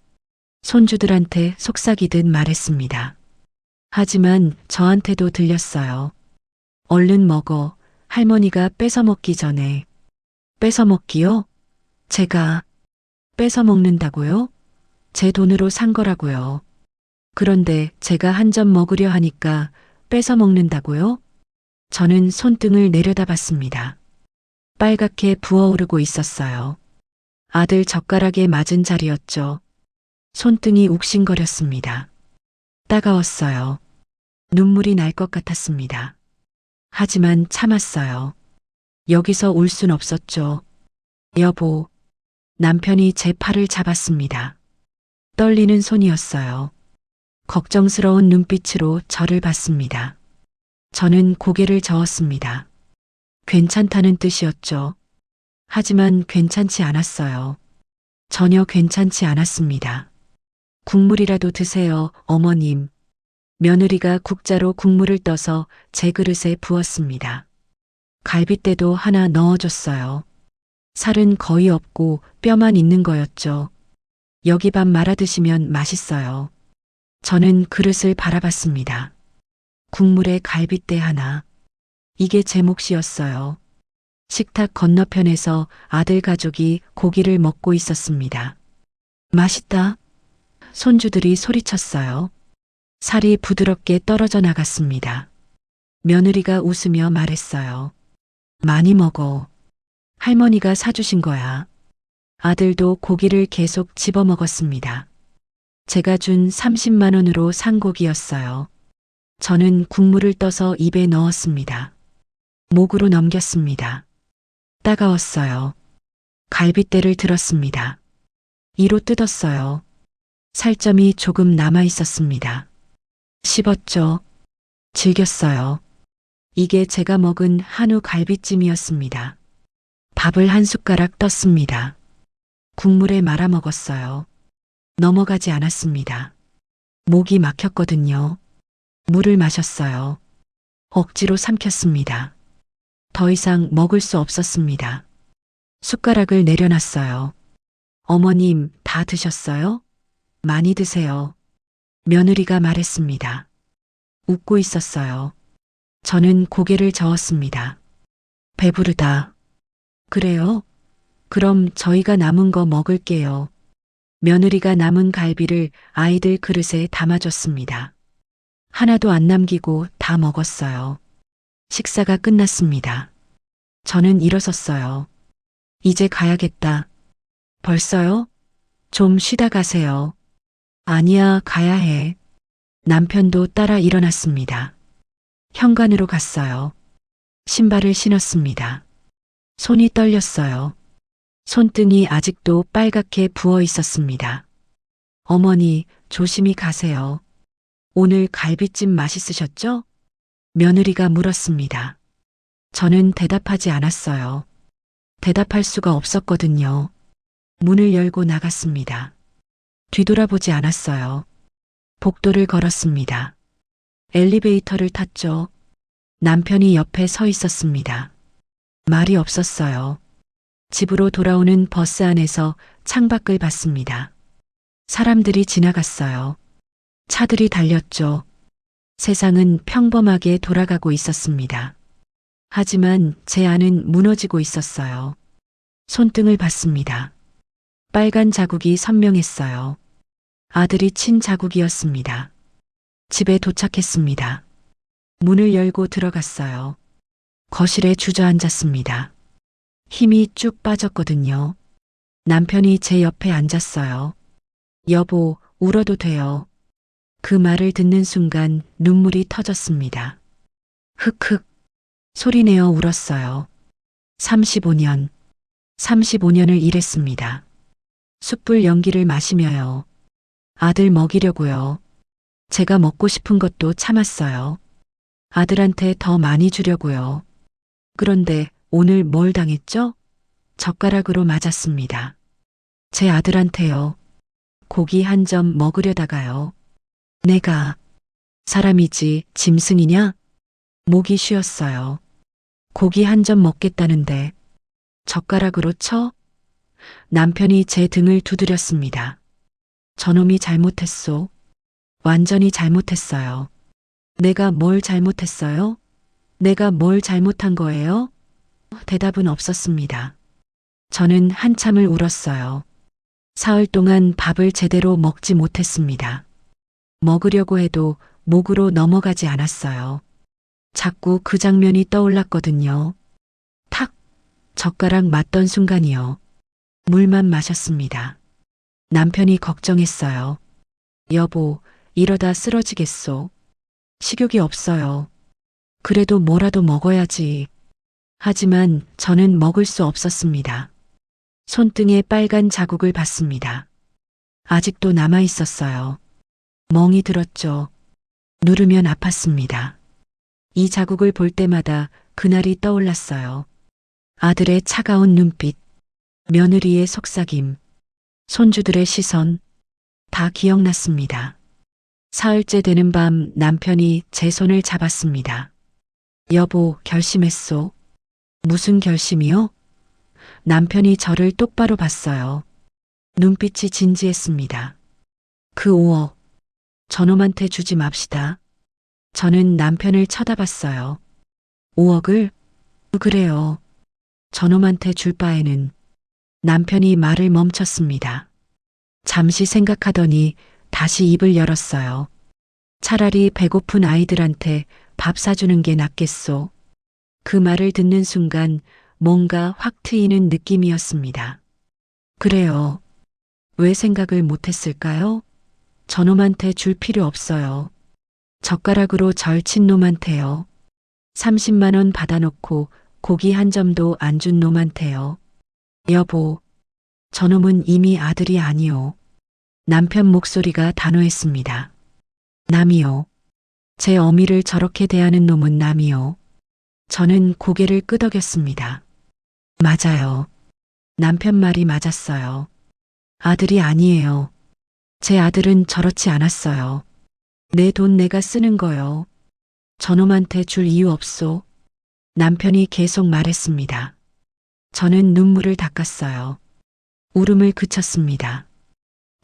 손주들한테 속삭이듯 말했습니다. 하지만 저한테도 들렸어요. 얼른 먹어. 할머니가 뺏어 먹기 전에. 뺏어 먹기요? 제가 뺏어 먹는다고요? 제 돈으로 산 거라고요. 그런데 제가 한 점 먹으려 하니까 뺏어 먹는다고요? 저는 손등을 내려다봤습니다. 빨갛게 부어오르고 있었어요. 아들 젓가락에 맞은 자리였죠. 손등이 욱신거렸습니다. 따가웠어요. 눈물이 날 것 같았습니다. 하지만 참았어요. 여기서 울 순 없었죠. 여보, 남편이 제 팔을 잡았습니다. 떨리는 손이었어요. 걱정스러운 눈빛으로 저를 봤습니다. 저는 고개를 저었습니다. 괜찮다는 뜻이었죠. 하지만 괜찮지 않았어요. 전혀 괜찮지 않았습니다. 국물이라도 드세요, 어머님. 며느리가 국자로 국물을 떠서 제 그릇에 부었습니다. 갈빗대도 하나 넣어줬어요. 살은 거의 없고 뼈만 있는 거였죠. 여기 밥 말아 드시면 맛있어요. 저는 그릇을 바라봤습니다. 국물에 갈빗대 하나. 이게 제 몫이었어요. 식탁 건너편에서 아들 가족이 고기를 먹고 있었습니다. 맛있다. 손주들이 소리쳤어요. 살이 부드럽게 떨어져 나갔습니다. 며느리가 웃으며 말했어요. 많이 먹어. 할머니가 사주신 거야. 아들도 고기를 계속 집어 먹었습니다. 제가 준 30만 원으로 산 고기였어요. 저는 국물을 떠서 입에 넣었습니다. 목으로 넘겼습니다. 따가웠어요. 갈빗대를 들었습니다. 이로 뜯었어요. 살점이 조금 남아 있었습니다. 씹었죠. 즐겼어요. 이게 제가 먹은 한우 갈비찜이었습니다. 밥을 한 숟가락 떴습니다. 국물에 말아 먹었어요. 넘어가지 않았습니다. 목이 막혔거든요. 물을 마셨어요. 억지로 삼켰습니다. 더 이상 먹을 수 없었습니다. 숟가락을 내려놨어요. 어머님, 다 드셨어요? 많이 드세요. 며느리가 말했습니다. 웃고 있었어요. 저는 고개를 저었습니다. 배부르다. 그래요? 그럼 저희가 남은 거 먹을게요. 며느리가 남은 갈비를 아이들 그릇에 담아줬습니다. 하나도 안 남기고 다 먹었어요. 식사가 끝났습니다. 저는 일어섰어요. 이제 가야겠다. 벌써요? 좀 쉬다 가세요. 아니야, 가야 해. 남편도 따라 일어났습니다. 현관으로 갔어요. 신발을 신었습니다. 손이 떨렸어요. 손등이 아직도 빨갛게 부어 있었습니다. 어머니, 조심히 가세요. 오늘 갈비찜 맛있으셨죠? 며느리가 물었습니다. 저는 대답하지 않았어요. 대답할 수가 없었거든요. 문을 열고 나갔습니다. 뒤돌아보지 않았어요. 복도를 걸었습니다. 엘리베이터를 탔죠. 남편이 옆에 서 있었습니다. 말이 없었어요. 집으로 돌아오는 버스 안에서 창밖을 봤습니다. 사람들이 지나갔어요. 차들이 달렸죠. 세상은 평범하게 돌아가고 있었습니다. 하지만 제 안은 무너지고 있었어요. 손등을 봤습니다. 빨간 자국이 선명했어요. 아들이 친 자국이었습니다. 집에 도착했습니다. 문을 열고 들어갔어요. 거실에 주저앉았습니다. 힘이 쭉 빠졌거든요. 남편이 제 옆에 앉았어요. 여보, 울어도 돼요. 그 말을 듣는 순간 눈물이 터졌습니다. 흑흑. 소리내어 울었어요. 35년을 일했습니다. 숯불 연기를 마시며요. 아들 먹이려고요. 제가 먹고 싶은 것도 참았어요. 아들한테 더 많이 주려고요. 그런데 오늘 뭘 당했죠? 젓가락으로 맞았습니다. 제 아들한테요. 고기 한 점 먹으려다가요. 내가 사람이지 짐승이냐? 목이 쉬었어요. 고기 한 점 먹겠다는데 젓가락으로 쳐? 남편이 제 등을 두드렸습니다. 저놈이 잘못했소. 완전히 잘못했어요. 내가 뭘 잘못했어요? 내가 뭘 잘못한 거예요? 대답은 없었습니다. 저는 한참을 울었어요. 사흘 동안 밥을 제대로 먹지 못했습니다. 먹으려고 해도 목으로 넘어가지 않았어요. 자꾸 그 장면이 떠올랐거든요. 탁! 젓가락 맞던 순간이요. 물만 마셨습니다. 남편이 걱정했어요. 여보, 이러다 쓰러지겠소. 식욕이 없어요. 그래도 뭐라도 먹어야지. 하지만 저는 먹을 수 없었습니다. 손등에 빨간 자국을 봤습니다. 아직도 남아 있었어요. 멍이 들었죠. 누르면 아팠습니다. 이 자국을 볼 때마다 그날이 떠올랐어요. 아들의 차가운 눈빛, 며느리의 속삭임, 손주들의 시선, 다 기억났습니다. 사흘째 되는 밤 남편이 제 손을 잡았습니다. 여보, 결심했소. 무슨 결심이요? 남편이 저를 똑바로 봤어요. 눈빛이 진지했습니다. 그 5억, 저놈한테 주지 맙시다. 저는 남편을 쳐다봤어요. 5억을? 그래요. 저놈한테 줄 바에는. 남편이 말을 멈췄습니다. 잠시 생각하더니 다시 입을 열었어요. 차라리 배고픈 아이들한테 밥 사주는 게 낫겠소. 그 말을 듣는 순간 뭔가 확 트이는 느낌이었습니다. 그래요. 왜 생각을 못했을까요? 저놈한테 줄 필요 없어요. 젓가락으로 절친 놈한테요. 30만 원 받아놓고 고기 한 점도 안 준 놈한테요. 여보, 저놈은 이미 아들이 아니오. 남편 목소리가 단호했습니다. 남이요. 제 어미를 저렇게 대하는 놈은 남이요. 저는 고개를 끄덕였습니다. 맞아요. 남편 말이 맞았어요. 아들이 아니에요. 제 아들은 저렇지 않았어요. 내 돈 내가 쓰는 거요. 저놈한테 줄 이유 없소. 남편이 계속 말했습니다. 저는 눈물을 닦았어요. 울음을 그쳤습니다.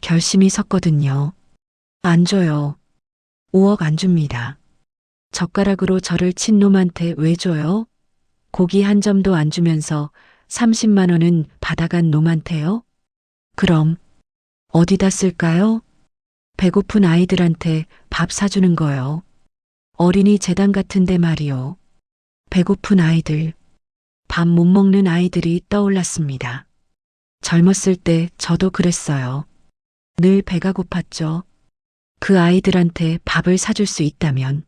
결심이 섰거든요. 안 줘요. 5억 안 줍니다. 젓가락으로 저를 친 놈한테 왜 줘요? 고기 한 점도 안 주면서 30만 원은 받아간 놈한테요? 그럼 어디다 쓸까요? 배고픈 아이들한테 밥 사주는 거요. 어린이 재단 같은데 말이요. 배고픈 아이들, 밥 못 먹는 아이들이 떠올랐습니다. 젊었을 때 저도 그랬어요. 늘 배가 고팠죠. 그 아이들한테 밥을 사줄 수 있다면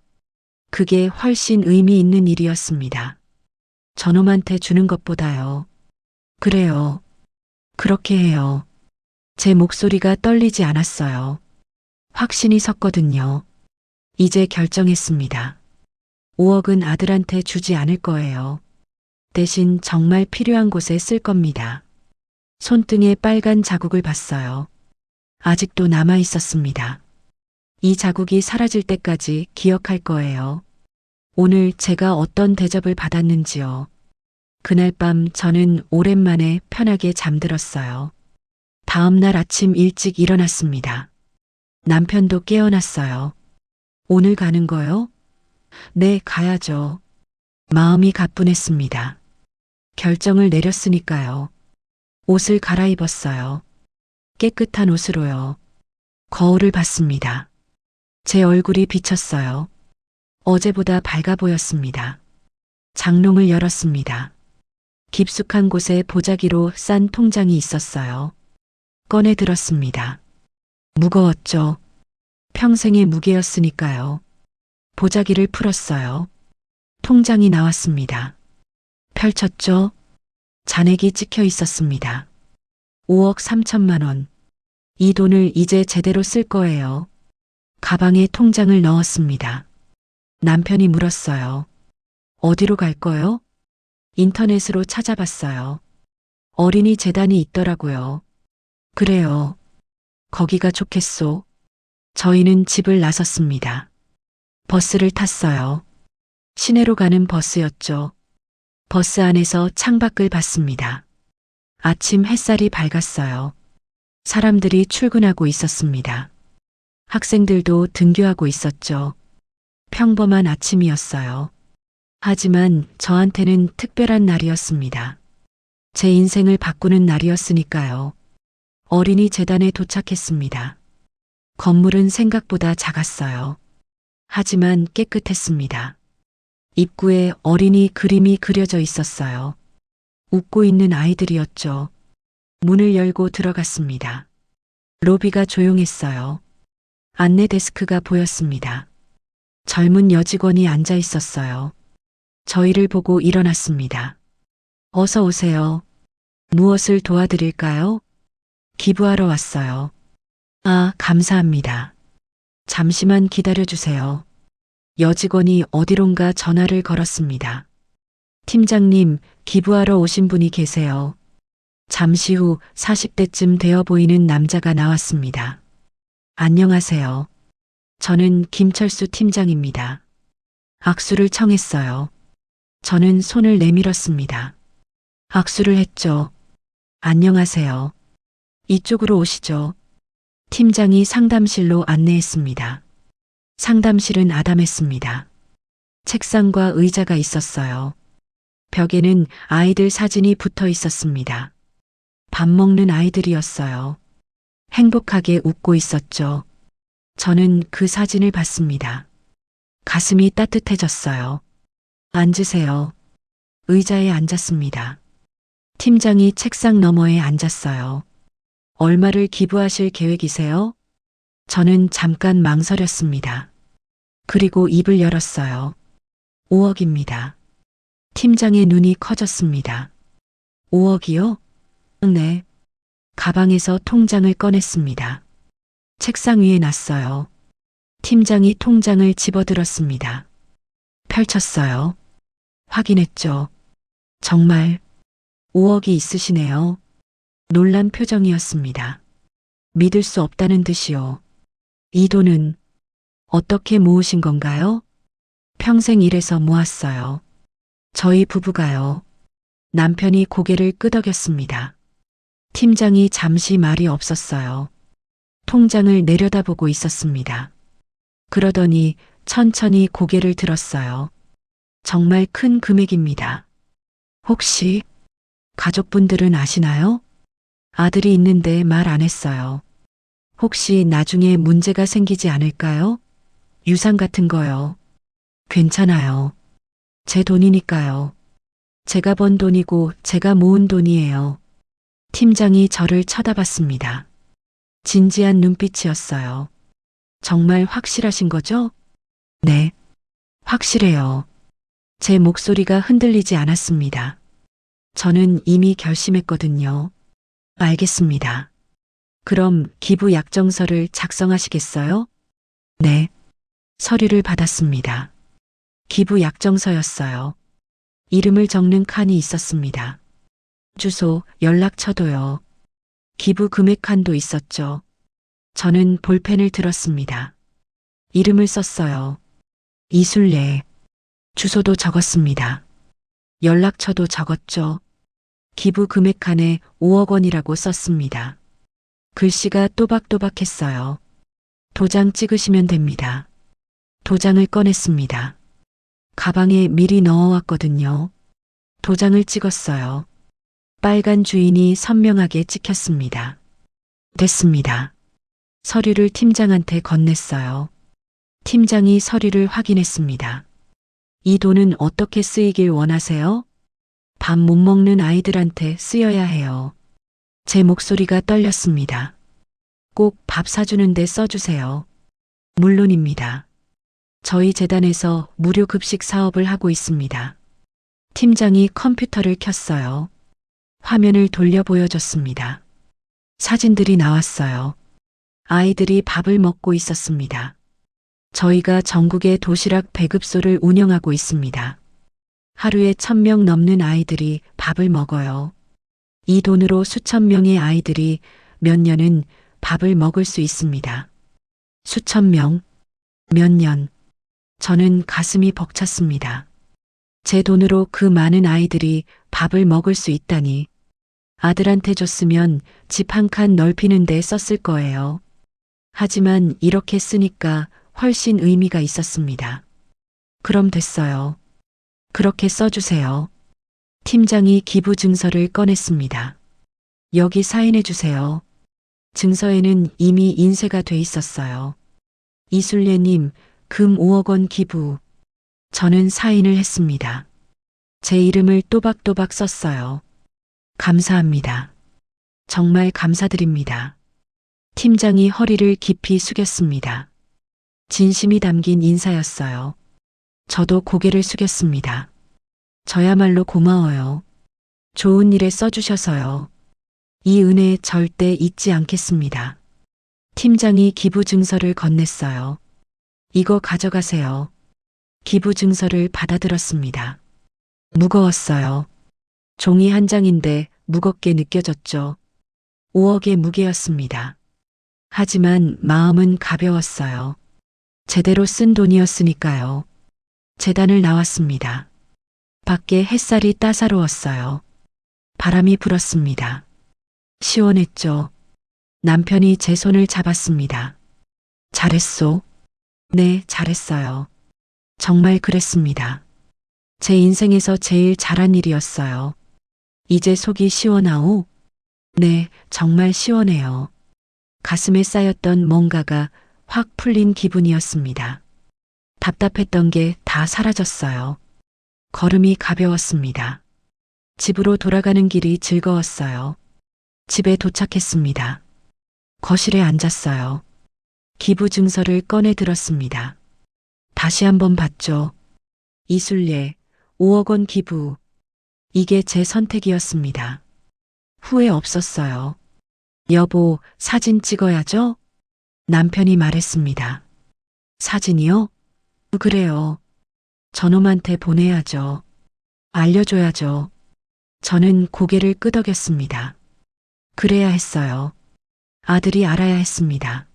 그게 훨씬 의미 있는 일이었습니다. 저놈한테 주는 것보다요. 그래요. 그렇게 해요. 제 목소리가 떨리지 않았어요. 확신이 섰거든요. 이제 결정했습니다. 5억은 아들한테 주지 않을 거예요. 대신 정말 필요한 곳에 쓸 겁니다. 손등에 빨간 자국을 봤어요. 아직도 남아 있었습니다. 이 자국이 사라질 때까지 기억할 거예요. 오늘 제가 어떤 대접을 받았는지요. 그날 밤 저는 오랜만에 편하게 잠들었어요. 다음 날 아침 일찍 일어났습니다. 남편도 깨어났어요. 오늘 가는 거요? 네, 가야죠. 마음이 가뿐했습니다. 결정을 내렸으니까요. 옷을 갈아입었어요. 깨끗한 옷으로요. 거울을 봤습니다. 제 얼굴이 비쳤어요. 어제보다 밝아 보였습니다. 장롱을 열었습니다. 깊숙한 곳에 보자기로 싼 통장이 있었어요. 꺼내 들었습니다. 무거웠죠. 평생의 무게였으니까요. 보자기를 풀었어요. 통장이 나왔습니다. 펼쳤죠. 잔액이 찍혀 있었습니다. 5억 3천만 원. 이 돈을 이제 제대로 쓸 거예요. 가방에 통장을 넣었습니다. 남편이 물었어요. 어디로 갈 거요? 인터넷으로 찾아봤어요. 어린이 재단이 있더라고요. 그래요. 거기가 좋겠소. 저희는 집을 나섰습니다. 버스를 탔어요. 시내로 가는 버스였죠. 버스 안에서 창밖을 봤습니다. 아침 햇살이 밝았어요. 사람들이 출근하고 있었습니다. 학생들도 등교하고 있었죠. 평범한 아침이었어요. 하지만 저한테는 특별한 날이었습니다. 제 인생을 바꾸는 날이었으니까요. 어린이 재단에 도착했습니다. 건물은 생각보다 작았어요. 하지만 깨끗했습니다. 입구에 어린이 그림이 그려져 있었어요. 웃고 있는 아이들이었죠. 문을 열고 들어갔습니다. 로비가 조용했어요. 안내 데스크가 보였습니다. 젊은 여직원이 앉아 있었어요. 저희를 보고 일어났습니다. 어서 오세요. 무엇을 도와드릴까요? 기부하러 왔어요. 아, 감사합니다. 잠시만 기다려주세요. 여직원이 어디론가 전화를 걸었습니다. 팀장님, 기부하러 오신 분이 계세요. 잠시 후 40대쯤 되어 보이는 남자가 나왔습니다. 안녕하세요. 저는 김철수 팀장입니다. 악수를 청했어요. 저는 손을 내밀었습니다. 악수를 했죠. 안녕하세요. 이쪽으로 오시죠. 팀장이 상담실로 안내했습니다. 상담실은 아담했습니다. 책상과 의자가 있었어요. 벽에는 아이들 사진이 붙어 있었습니다. 밥 먹는 아이들이었어요. 행복하게 웃고 있었죠. 저는 그 사진을 봤습니다. 가슴이 따뜻해졌어요. 앉으세요. 의자에 앉았습니다. 팀장이 책상 너머에 앉았어요. 얼마를 기부하실 계획이세요? 저는 잠깐 망설였습니다. 그리고 입을 열었어요. 5억입니다. 팀장의 눈이 커졌습니다. 5억이요? 네. 가방에서 통장을 꺼냈습니다. 책상 위에 놨어요. 팀장이 통장을 집어들었습니다. 펼쳤어요. 확인했죠. 정말 5억이 있으시네요. 놀란 표정이었습니다. 믿을 수 없다는 듯이요. 이 돈은 어떻게 모으신 건가요? 평생 일해서 모았어요. 저희 부부가요. 남편이 고개를 끄덕였습니다. 팀장이 잠시 말이 없었어요. 통장을 내려다보고 있었습니다. 그러더니 천천히 고개를 들었어요. 정말 큰 금액입니다. 혹시 가족분들은 아시나요? 아들이 있는데 말 안 했어요. 혹시 나중에 문제가 생기지 않을까요? 유산 같은 거요. 괜찮아요. 제 돈이니까요. 제가 번 돈이고 제가 모은 돈이에요. 팀장이 저를 쳐다봤습니다. 진지한 눈빛이었어요. 정말 확실하신 거죠? 네. 확실해요. 제 목소리가 흔들리지 않았습니다. 저는 이미 결심했거든요. 알겠습니다. 그럼 기부 약정서를 작성하시겠어요? 네. 서류를 받았습니다. 기부 약정서였어요. 이름을 적는 칸이 있었습니다. 주소, 연락처도요. 기부 금액 칸도 있었죠. 저는 볼펜을 들었습니다. 이름을 썼어요. 이술래. 주소도 적었습니다. 연락처도 적었죠. 기부 금액 칸에 5억 원이라고 썼습니다. 글씨가 또박또박했어요. 도장 찍으시면 됩니다. 도장을 꺼냈습니다. 가방에 미리 넣어왔거든요. 도장을 찍었어요. 빨간 주인이 선명하게 찍혔습니다. 됐습니다. 서류를 팀장한테 건넸어요. 팀장이 서류를 확인했습니다. 이 돈은 어떻게 쓰이길 원하세요? 밥 못 먹는 아이들한테 쓰여야 해요. 제 목소리가 떨렸습니다. 꼭 밥 사주는데 써주세요. 물론입니다. 저희 재단에서 무료 급식 사업을 하고 있습니다. 팀장이 컴퓨터를 켰어요. 화면을 돌려 보여줬습니다. 사진들이 나왔어요. 아이들이 밥을 먹고 있었습니다. 저희가 전국의 도시락 배급소를 운영하고 있습니다. 하루에 1,000명 넘는 아이들이 밥을 먹어요. 이 돈으로 수천 명의 아이들이 몇 년은 밥을 먹을 수 있습니다. 수천 명, 몇 년. 저는 가슴이 벅찼습니다. 제 돈으로 그 많은 아이들이 밥을 먹을 수 있다니. 아들한테 줬으면 집 한 칸 넓히는 데 썼을 거예요. 하지만 이렇게 쓰니까 훨씬 의미가 있었습니다. 그럼 됐어요. 그렇게 써주세요. 팀장이 기부 증서를 꺼냈습니다. 여기 사인해 주세요. 증서에는 이미 인쇄가 돼 있었어요. 이술래님, 금 5억 원 기부. 저는 사인을 했습니다. 제 이름을 또박또박 썼어요. 감사합니다. 정말 감사드립니다. 팀장이 허리를 깊이 숙였습니다. 진심이 담긴 인사였어요. 저도 고개를 숙였습니다. 저야말로 고마워요. 좋은 일에 써주셔서요. 이 은혜 절대 잊지 않겠습니다. 팀장이 기부 증서를 건넸어요. 이거 가져가세요. 기부 증서를 받아들었습니다. 무거웠어요. 종이 한 장인데 무겁게 느껴졌죠. 5억의 무게였습니다. 하지만 마음은 가벼웠어요. 제대로 쓴 돈이었으니까요. 재단을 나왔습니다. 밖에 햇살이 따사로웠어요. 바람이 불었습니다. 시원했죠. 남편이 제 손을 잡았습니다. 잘했소. 네, 잘했어요. 정말 그랬습니다. 제 인생에서 제일 잘한 일이었어요. 이제 속이 시원하오? 네, 정말 시원해요. 가슴에 쌓였던 뭔가가 확 풀린 기분이었습니다. 답답했던 게 다 사라졌어요. 걸음이 가벼웠습니다. 집으로 돌아가는 길이 즐거웠어요. 집에 도착했습니다. 거실에 앉았어요. 기부 증서를 꺼내 들었습니다. 다시 한번 봤죠. 이순례, 5억 원 기부. 이게 제 선택이었습니다. 후회 없었어요. 여보, 사진 찍어야죠? 남편이 말했습니다. 사진이요? 그래요. 저놈한테 보내야죠. 알려줘야죠. 저는 고개를 끄덕였습니다. 그래야 했어요. 아들이 알아야 했습니다.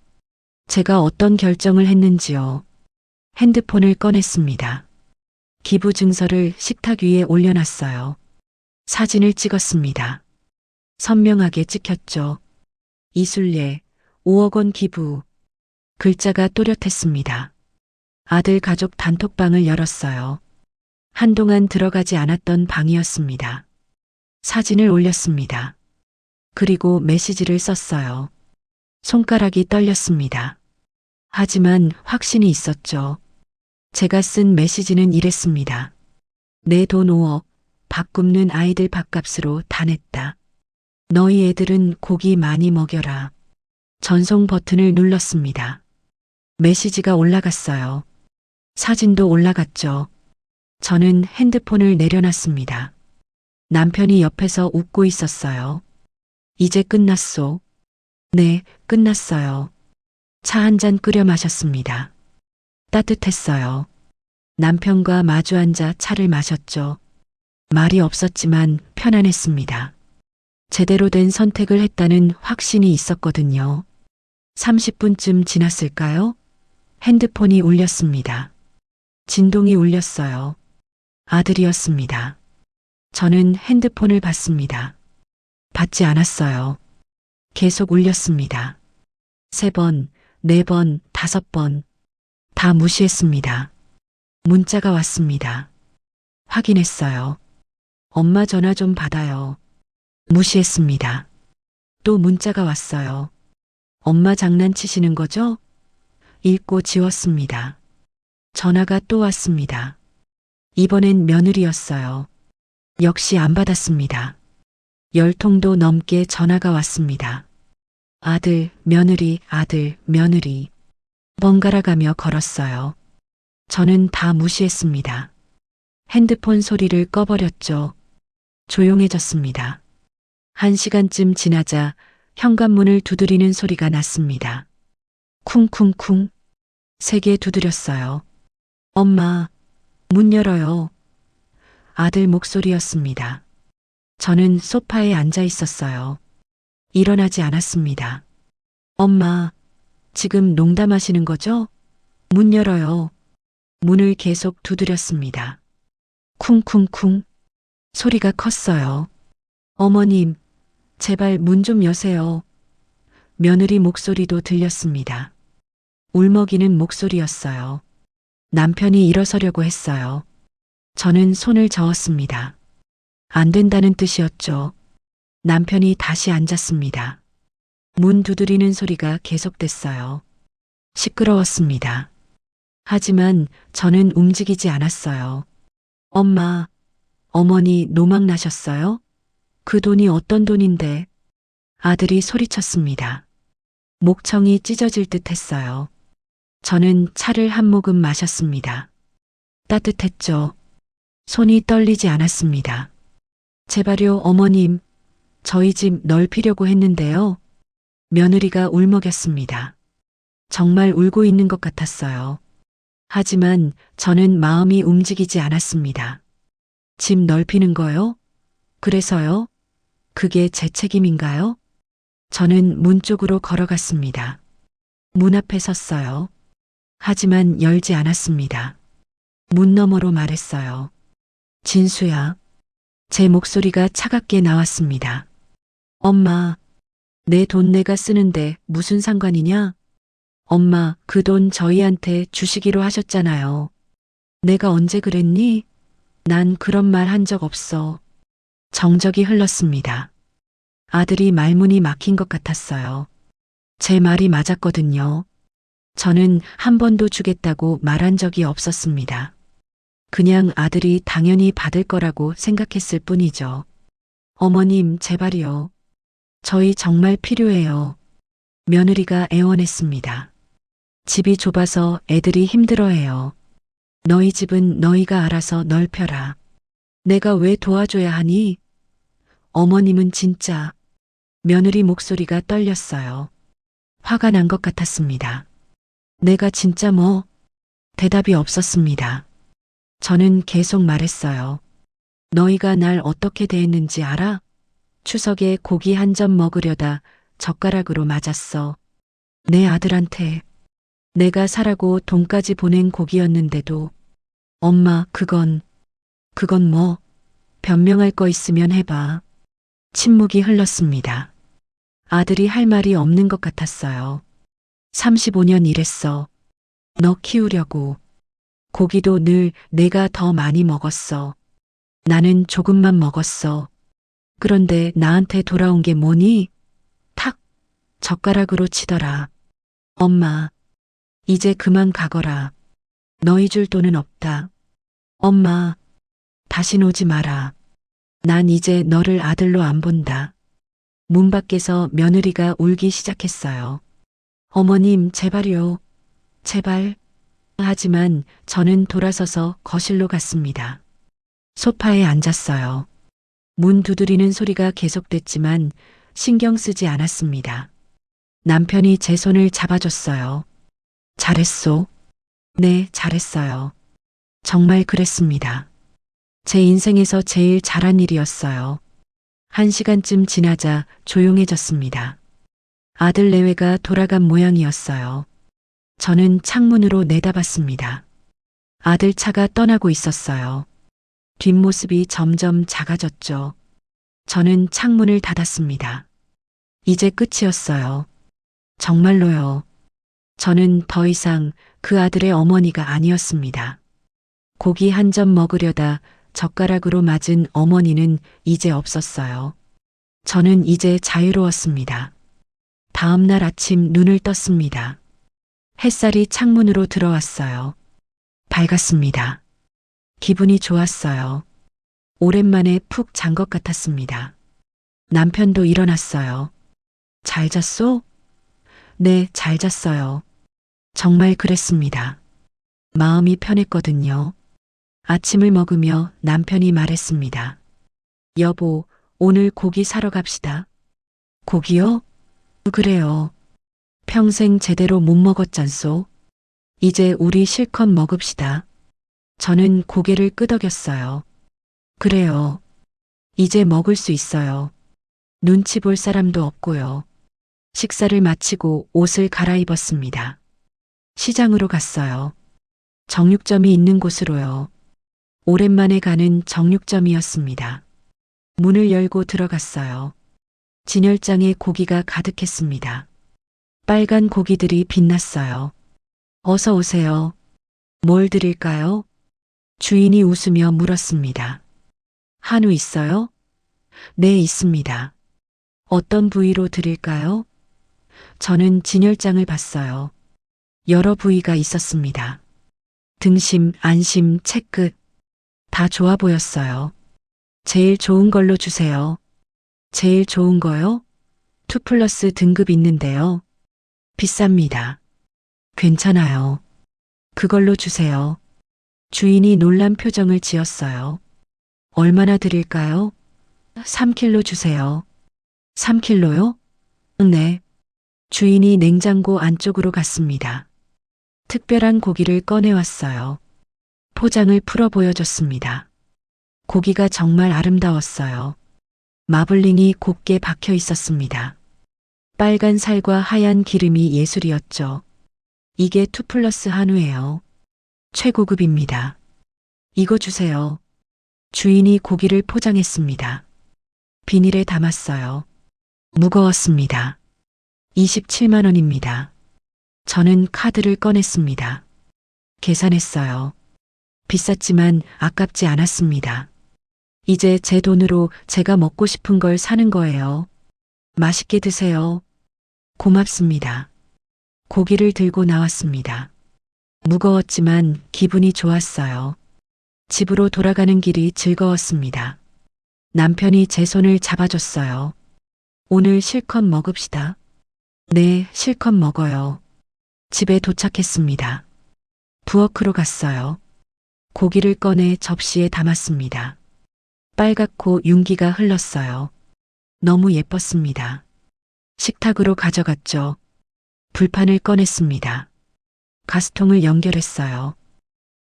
제가 어떤 결정을 했는지요. 핸드폰을 꺼냈습니다. 기부 증서를 식탁 위에 올려놨어요. 사진을 찍었습니다. 선명하게 찍혔죠. 이순례, 5억 원 기부. 글자가 또렷했습니다. 아들 가족 단톡방을 열었어요. 한동안 들어가지 않았던 방이었습니다. 사진을 올렸습니다. 그리고 메시지를 썼어요. 손가락이 떨렸습니다. 하지만 확신이 있었죠. 제가 쓴 메시지는 이랬습니다. 내 돈 5억, 밥 굶는 아이들 밥값으로 다 냈다. 너희 애들은 고기 많이 먹여라. 전송 버튼을 눌렀습니다. 메시지가 올라갔어요. 사진도 올라갔죠. 저는 핸드폰을 내려놨습니다. 남편이 옆에서 웃고 있었어요. 이제 끝났소. 네, 끝났어요. 차 한 잔 끓여 마셨습니다. 따뜻했어요. 남편과 마주 앉아 차를 마셨죠. 말이 없었지만 편안했습니다. 제대로 된 선택을 했다는 확신이 있었거든요. 30분쯤 지났을까요? 핸드폰이 울렸습니다. 진동이 울렸어요. 아들이었습니다. 저는 핸드폰을 받습니다. 받지 않았어요. 계속 울렸습니다. 3번, 4번, 5번. 다 무시했습니다. 문자가 왔습니다. 확인했어요. 엄마 전화 좀 받아요. 무시했습니다. 또 문자가 왔어요. 엄마 장난치시는 거죠? 읽고 지웠습니다. 전화가 또 왔습니다. 이번엔 며느리였어요. 역시 안 받았습니다. 10통도 넘게 전화가 왔습니다. 아들, 며느리, 아들, 며느리. 번갈아 가며 걸었어요. 저는 다 무시했습니다. 핸드폰 소리를 꺼버렸죠. 조용해졌습니다. 1시간쯤 지나자 현관문을 두드리는 소리가 났습니다. 쿵쿵쿵. 3개 두드렸어요. 엄마, 문 열어요. 아들 목소리였습니다. 저는 소파에 앉아 있었어요. 일어나지 않았습니다. 엄마, 지금 농담하시는 거죠? 문 열어요. 문을 계속 두드렸습니다. 쿵쿵쿵. 소리가 컸어요. 어머님, 제발 문 좀 여세요. 며느리 목소리도 들렸습니다. 울먹이는 목소리였어요. 남편이 일어서려고 했어요. 저는 손을 저었습니다. 안 된다는 뜻이었죠. 남편이 다시 앉았습니다. 문 두드리는 소리가 계속됐어요. 시끄러웠습니다. 하지만 저는 움직이지 않았어요. 엄마, 어머니 노망 나셨어요? 그 돈이 어떤 돈인데? 아들이 소리쳤습니다. 목청이 찢어질 듯 했어요. 저는 차를 한 모금 마셨습니다. 따뜻했죠. 손이 떨리지 않았습니다. 제발요, 어머님. 저희 집 넓히려고 했는데요. 며느리가 울먹였습니다. 정말 울고 있는 것 같았어요. 하지만 저는 마음이 움직이지 않았습니다. 집 넓히는 거요? 그래서요? 그게 제 책임인가요? 저는 문 쪽으로 걸어갔습니다. 문 앞에 섰어요. 하지만 열지 않았습니다. 문 너머로 말했어요. 진수야. 제 목소리가 차갑게 나왔습니다. 엄마, 내 돈 내가 쓰는데 무슨 상관이냐? 엄마, 그 돈 저희한테 주시기로 하셨잖아요. 내가 언제 그랬니? 난 그런 말 한 적 없어. 정적이 흘렀습니다. 아들이 말문이 막힌 것 같았어요. 제 말이 맞았거든요. 저는 한 번도 주겠다고 말한 적이 없었습니다. 그냥 아들이 당연히 받을 거라고 생각했을 뿐이죠. 어머님, 제발이요. 저희 정말 필요해요. 며느리가 애원했습니다. 집이 좁아서 애들이 힘들어해요. 너희 집은 너희가 알아서 넓혀라. 내가 왜 도와줘야 하니? 어머님은 진짜. 며느리 목소리가 떨렸어요. 화가 난 것 같았습니다. 내가 진짜 뭐? 대답이 없었습니다. 저는 계속 말했어요. 너희가 날 어떻게 대했는지 알아? 추석에 고기 한 점 먹으려다 젓가락으로 맞았어. 내 아들한테. 내가 사라고 돈까지 보낸 고기였는데도. 엄마, 그건 뭐? 변명할 거 있으면 해봐. 침묵이 흘렀습니다. 아들이 할 말이 없는 것 같았어요. 35년 일했어. 너 키우려고. 고기도 늘 내가 더 많이 먹었어. 나는 조금만 먹었어. 그런데 나한테 돌아온 게 뭐니? 탁! 젓가락으로 치더라. 엄마, 이제 그만 가거라. 너희 줄 돈은 없다. 엄마, 다신 오지 마라. 난 이제 너를 아들로 안 본다. 문 밖에서 며느리가 울기 시작했어요. 어머님, 제발요. 제발. 하지만 저는 돌아서서 거실로 갔습니다. 소파에 앉았어요. 문 두드리는 소리가 계속됐지만 신경 쓰지 않았습니다. 남편이 제 손을 잡아줬어요. 잘했소. 네, 잘했어요. 정말 그랬습니다. 제 인생에서 제일 잘한 일이었어요. 1시간쯤 지나자 조용해졌습니다. 아들 내외가 돌아간 모양이었어요. 저는 창문으로 내다봤습니다. 아들 차가 떠나고 있었어요. 뒷모습이 점점 작아졌죠. 저는 창문을 닫았습니다. 이제 끝이었어요. 정말로요. 저는 더 이상 그 아들의 어머니가 아니었습니다. 고기 한 점 먹으려다 젓가락으로 맞은 어머니는 이제 없었어요. 저는 이제 자유로웠습니다. 다음 날 아침 눈을 떴습니다. 햇살이 창문으로 들어왔어요. 밝았습니다. 기분이 좋았어요. 오랜만에 푹 잔 것 같았습니다. 남편도 일어났어요. 잘 잤소? 네, 잘 잤어요. 정말 그랬습니다. 마음이 편했거든요. 아침을 먹으며 남편이 말했습니다. 여보, 오늘 고기 사러 갑시다. 고기요? 그래요. 평생 제대로 못 먹었잖소. 이제 우리 실컷 먹읍시다. 저는 고개를 끄덕였어요. 그래요. 이제 먹을 수 있어요. 눈치 볼 사람도 없고요. 식사를 마치고 옷을 갈아입었습니다. 시장으로 갔어요. 정육점이 있는 곳으로요. 오랜만에 가는 정육점이었습니다. 문을 열고 들어갔어요. 진열장에 고기가 가득했습니다. 빨간 고기들이 빛났어요. 어서 오세요. 뭘 드릴까요? 주인이 웃으며 물었습니다. 한우 있어요? 네, 있습니다. 어떤 부위로 드릴까요? 저는 진열장을 봤어요. 여러 부위가 있었습니다. 등심, 안심, 채끝. 다 좋아 보였어요. 제일 좋은 걸로 주세요. 제일 좋은 거요? 2플러스 등급 있는데요. 비쌉니다. 괜찮아요. 그걸로 주세요. 주인이 놀란 표정을 지었어요. 얼마나 드릴까요? 3킬로 주세요. 3킬로요? 네. 주인이 냉장고 안쪽으로 갔습니다. 특별한 고기를 꺼내왔어요. 포장을 풀어 보여줬습니다. 고기가 정말 아름다웠어요. 마블링이 곱게 박혀 있었습니다. 빨간 살과 하얀 기름이 예술이었죠. 이게 2플러스 한우예요. 최고급입니다. 이거 주세요. 주인이 고기를 포장했습니다. 비닐에 담았어요. 무거웠습니다. 27만 원입니다. 저는 카드를 꺼냈습니다. 계산했어요. 비쌌지만 아깝지 않았습니다. 이제 제 돈으로 제가 먹고 싶은 걸 사는 거예요. 맛있게 드세요. 고맙습니다. 고기를 들고 나왔습니다. 무거웠지만 기분이 좋았어요. 집으로 돌아가는 길이 즐거웠습니다. 남편이 제 손을 잡아줬어요. 오늘 실컷 먹읍시다. 네, 실컷 먹어요. 집에 도착했습니다. 부엌으로 갔어요. 고기를 꺼내 접시에 담았습니다. 빨갛고 윤기가 흘렀어요. 너무 예뻤습니다. 식탁으로 가져갔죠. 불판을 꺼냈습니다. 가스통을 연결했어요.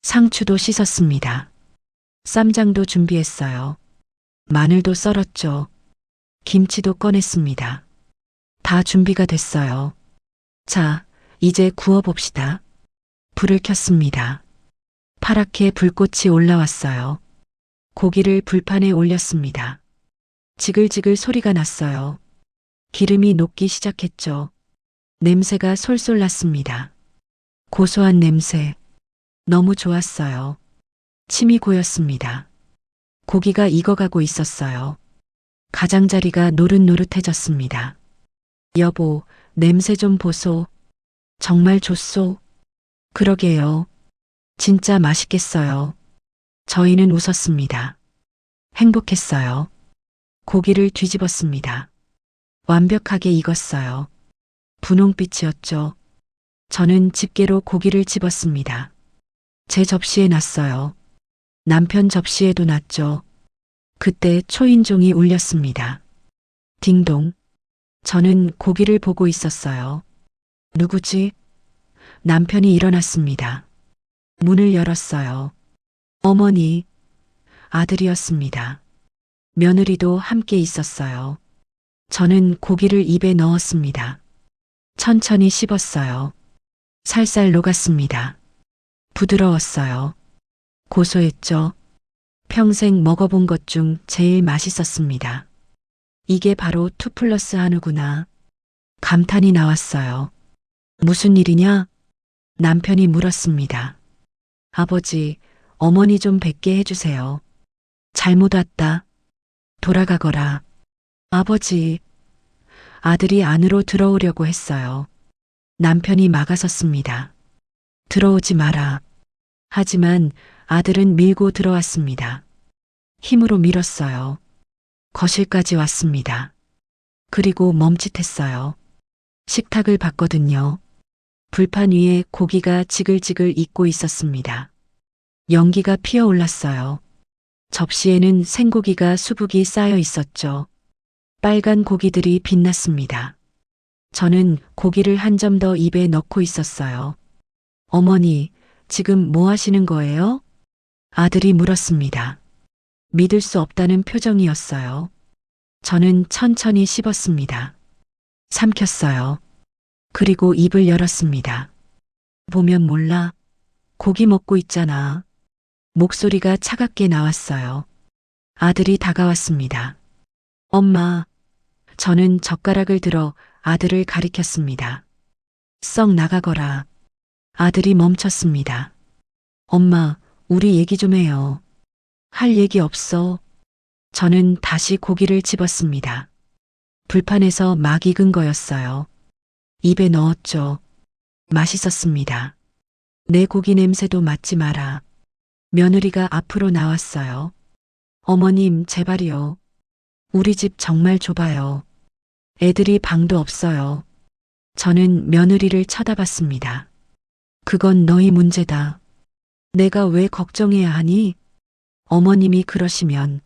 상추도 씻었습니다. 쌈장도 준비했어요. 마늘도 썰었죠. 김치도 꺼냈습니다. 다 준비가 됐어요. 자, 이제 구워봅시다. 불을 켰습니다. 파랗게 불꽃이 올라왔어요. 고기를 불판에 올렸습니다. 지글지글 소리가 났어요. 기름이 녹기 시작했죠. 냄새가 솔솔 났습니다. 고소한 냄새. 너무 좋았어요. 침이 고였습니다. 고기가 익어가고 있었어요. 가장자리가 노릇노릇해졌습니다. 여보, 냄새 좀 보소. 정말 좋소. 그러게요. 진짜 맛있겠어요. 저희는 웃었습니다. 행복했어요. 고기를 뒤집었습니다. 완벽하게 익었어요. 분홍빛이었죠. 저는 집게로 고기를 집었습니다. 제 접시에 놨어요. 남편 접시에도 놨죠. 그때 초인종이 울렸습니다. 딩동. 저는 고기를 보고 있었어요. 누구지? 남편이 일어났습니다. 문을 열었어요. 어머니. 아들이었습니다. 며느리도 함께 있었어요. 저는 고기를 입에 넣었습니다. 천천히 씹었어요. 살살 녹았습니다. 부드러웠어요. 고소했죠. 평생 먹어본 것 중 제일 맛있었습니다. 이게 바로 2플러스 한우구나. 감탄이 나왔어요. 무슨 일이냐? 남편이 물었습니다. 아버지, 어머니 좀 뵙게 해주세요. 잘못 왔다. 돌아가거라. 아버지. 아들이 안으로 들어오려고 했어요. 남편이 막아섰습니다. 들어오지 마라. 하지만 아들은 밀고 들어왔습니다. 힘으로 밀었어요. 거실까지 왔습니다. 그리고 멈칫했어요. 식탁을 봤거든요. 불판 위에 고기가 지글지글 익고 있었습니다. 연기가 피어올랐어요. 접시에는 생고기가 수북이 쌓여 있었죠. 빨간 고기들이 빛났습니다. 저는 고기를 한 점 더 입에 넣고 있었어요. 어머니, 지금 뭐 하시는 거예요? 아들이 물었습니다. 믿을 수 없다는 표정이었어요. 저는 천천히 씹었습니다. 삼켰어요. 그리고 입을 열었습니다. 보면 몰라. 고기 먹고 있잖아. 목소리가 차갑게 나왔어요. 아들이 다가왔습니다. 엄마. 저는 젓가락을 들어 아들을 가리켰습니다. 썩 나가거라. 아들이 멈췄습니다. 엄마, 우리 얘기 좀 해요. 할 얘기 없어. 저는 다시 고기를 집었습니다. 불판에서 막 익은 거였어요. 입에 넣었죠. 맛있었습니다. 내 고기 냄새도 맡지 마라. 며느리가 앞으로 나왔어요. 어머님, 제발이요. 우리 집 정말 좁아요. 애들이 방도 없어요. 저는 며느리를 쳐다봤습니다. 그건 너희 문제다. 내가 왜 걱정해야 하니? 어머님이 그러시면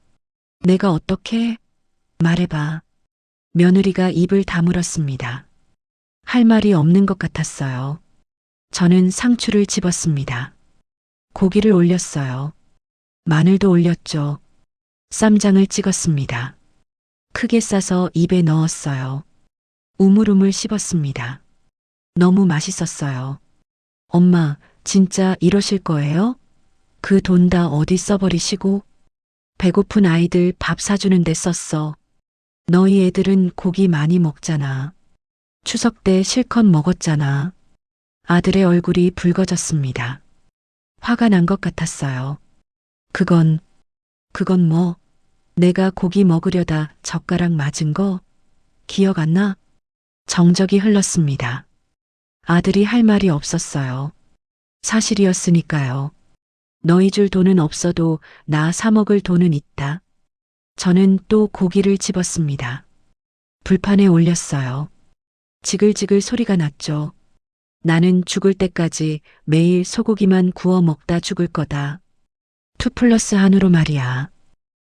내가 어떻게? 말해봐. 며느리가 입을 다물었습니다. 할 말이 없는 것 같았어요. 저는 상추를 집었습니다. 고기를 올렸어요. 마늘도 올렸죠. 쌈장을 찍었습니다. 크게 싸서 입에 넣었어요. 우물우물 씹었습니다. 너무 맛있었어요. 엄마, 진짜 이러실 거예요? 그 돈 다 어디 써버리시고? 배고픈 아이들 밥 사주는데 썼어. 너희 애들은 고기 많이 먹잖아. 추석 때 실컷 먹었잖아. 아들의 얼굴이 붉어졌습니다. 화가 난 것 같았어요. 그건 뭐? 내가 고기 먹으려다 젓가락 맞은 거? 기억 안 나? 정적이 흘렀습니다. 아들이 할 말이 없었어요. 사실이었으니까요. 너희 줄 돈은 없어도 나 사 먹을 돈은 있다. 저는 또 고기를 집었습니다. 불판에 올렸어요. 지글지글 소리가 났죠. 나는 죽을 때까지 매일 소고기만 구워 먹다 죽을 거다. 2+1으로 말이야.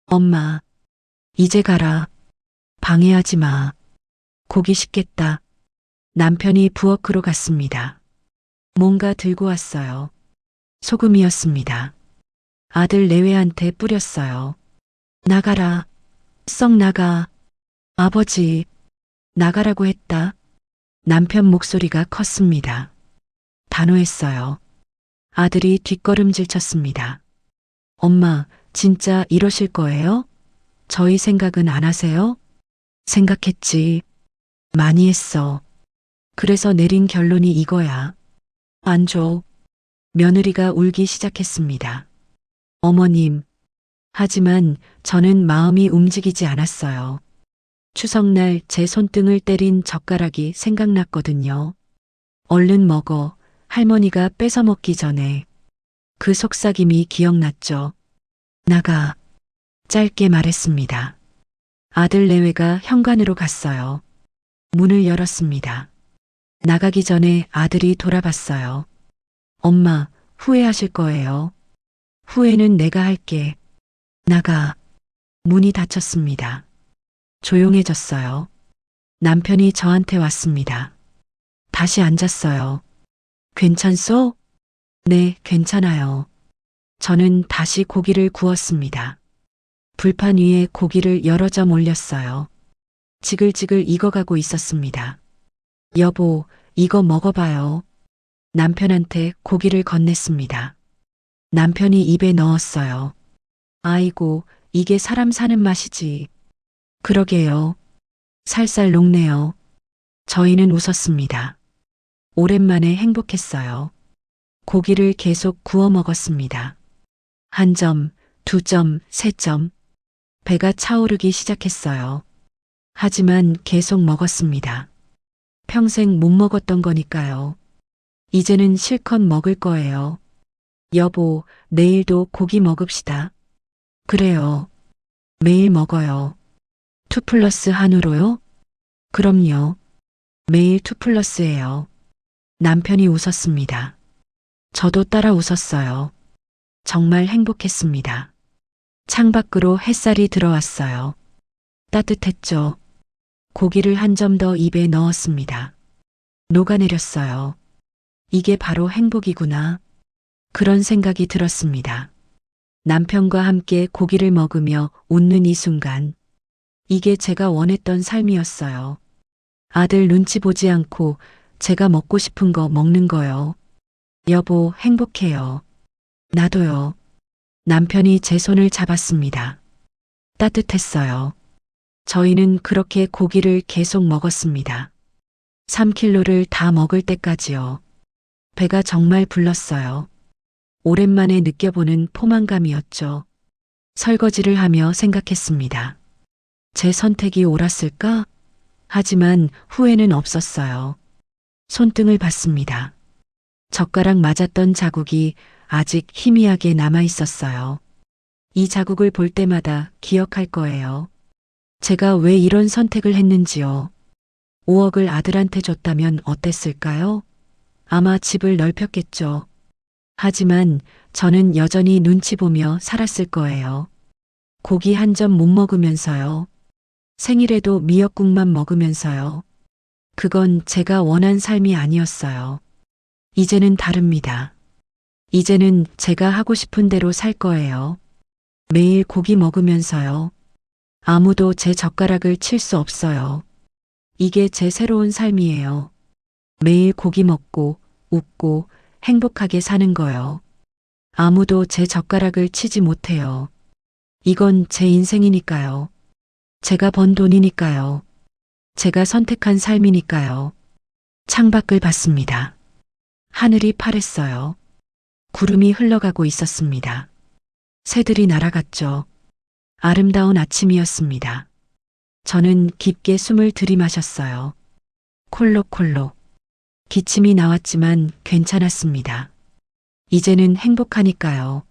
엄마, 이제 가라. 방해하지 마. 고기 식겠다. 남편이 부엌으로 갔습니다. 뭔가 들고 왔어요. 소금이었습니다. 아들 내외한테 뿌렸어요. 나가라. 썩 나가. 아버지, 나가라고 했다. 남편 목소리가 컸습니다. 단호했어요. 아들이 뒷걸음질 쳤습니다. 엄마, 진짜 이러실 거예요? 저희 생각은 안 하세요? 생각했지. 많이 했어. 그래서 내린 결론이 이거야. 안 줘. 며느리가 울기 시작했습니다. 어머님. 하지만 저는 마음이 움직이지 않았어요. 추석날 제 손등을 때린 젓가락이 생각났거든요. 얼른 먹어. 할머니가 뺏어 먹기 전에. 그 속삭임이 기억났죠. 나가. 짧게 말했습니다. 아들 내외가 현관으로 갔어요. 문을 열었습니다. 나가기 전에 아들이 돌아봤어요. 엄마, 후회하실 거예요. 후회는 내가 할게. 나가. 문이 닫혔습니다. 조용해졌어요. 남편이 저한테 왔습니다. 다시 앉았어요. 괜찮소? 네, 괜찮아요. 저는 다시 고기를 구웠습니다. 불판 위에 고기를 여러 점 올렸어요. 지글지글 익어가고 있었습니다. 여보, 이거 먹어봐요. 남편한테 고기를 건넸습니다. 남편이 입에 넣었어요. 아이고, 이게 사람 사는 맛이지. 그러게요. 살살 녹네요. 저희는 웃었습니다. 오랜만에 행복했어요. 고기를 계속 구워 먹었습니다. 1점, 2점, 3점. 배가 차오르기 시작했어요. 하지만 계속 먹었습니다. 평생 못 먹었던 거니까요. 이제는 실컷 먹을 거예요. 여보, 내일도 고기 먹읍시다. 그래요. 매일 먹어요. 2+1으로요? 그럼요. 매일 2+예요. 남편이 웃었습니다. 저도 따라 웃었어요. 정말 행복했습니다. 창밖으로 햇살이 들어왔어요. 따뜻했죠. 고기를 한 점 더 입에 넣었습니다. 녹아내렸어요. 이게 바로 행복이구나. 그런 생각이 들었습니다. 남편과 함께 고기를 먹으며 웃는 이 순간. 이게 제가 원했던 삶이었어요. 아들 눈치 보지 않고 제가 먹고 싶은 거 먹는 거요. 여보, 행복해요. 나도요. 남편이 제 손을 잡았습니다. 따뜻했어요. 저희는 그렇게 고기를 계속 먹었습니다. 3kg를 다 먹을 때까지요. 배가 정말 불렀어요. 오랜만에 느껴보는 포만감이었죠. 설거지를 하며 생각했습니다. 제 선택이 옳았을까? 하지만 후회는 없었어요. 손등을 봤습니다. 젓가락 맞았던 자국이 아직 희미하게 남아 있었어요. 이 자국을 볼 때마다 기억할 거예요. 제가 왜 이런 선택을 했는지요. 5억을 아들한테 줬다면 어땠을까요? 아마 집을 넓혔겠죠. 하지만 저는 여전히 눈치 보며 살았을 거예요. 고기 한 점 못 먹으면서요. 생일에도 미역국만 먹으면서요. 그건 제가 원한 삶이 아니었어요. 이제는 다릅니다. 이제는 제가 하고 싶은 대로 살 거예요. 매일 고기 먹으면서요. 아무도 제 젓가락을 칠 수 없어요. 이게 제 새로운 삶이에요. 매일 고기 먹고, 웃고, 행복하게 사는 거요. 아무도 제 젓가락을 치지 못해요. 이건 제 인생이니까요. 제가 번 돈이니까요. 제가 선택한 삶이니까요. 창밖을 봤습니다. 하늘이 파랬어요. 구름이 흘러가고 있었습니다. 새들이 날아갔죠. 아름다운 아침이었습니다. 저는 깊게 숨을 들이마셨어요. 콜록콜록. 기침이 나왔지만 괜찮았습니다. 이제는 행복하니까요.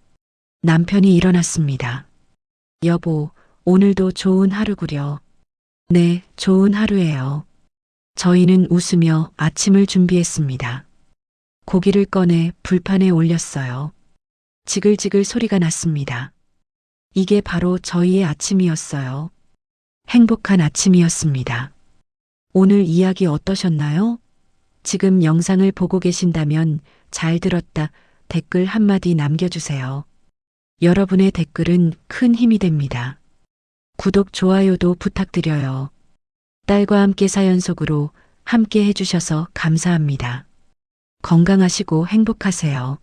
남편이 일어났습니다. 여보, 오늘도 좋은 하루구려. 네, 좋은 하루예요. 저희는 웃으며 아침을 준비했습니다. 고기를 꺼내 불판에 올렸어요. 지글지글 소리가 났습니다. 이게 바로 저희의 아침이었어요. 행복한 아침이었습니다. 오늘 이야기 어떠셨나요? 지금 영상을 보고 계신다면 잘 들었다 댓글 한마디 남겨주세요. 여러분의 댓글은 큰 힘이 됩니다. 구독, 좋아요도 부탁드려요. 딸과 함께 사연 속으로 함께 해주셔서 감사합니다. 건강하시고 행복하세요.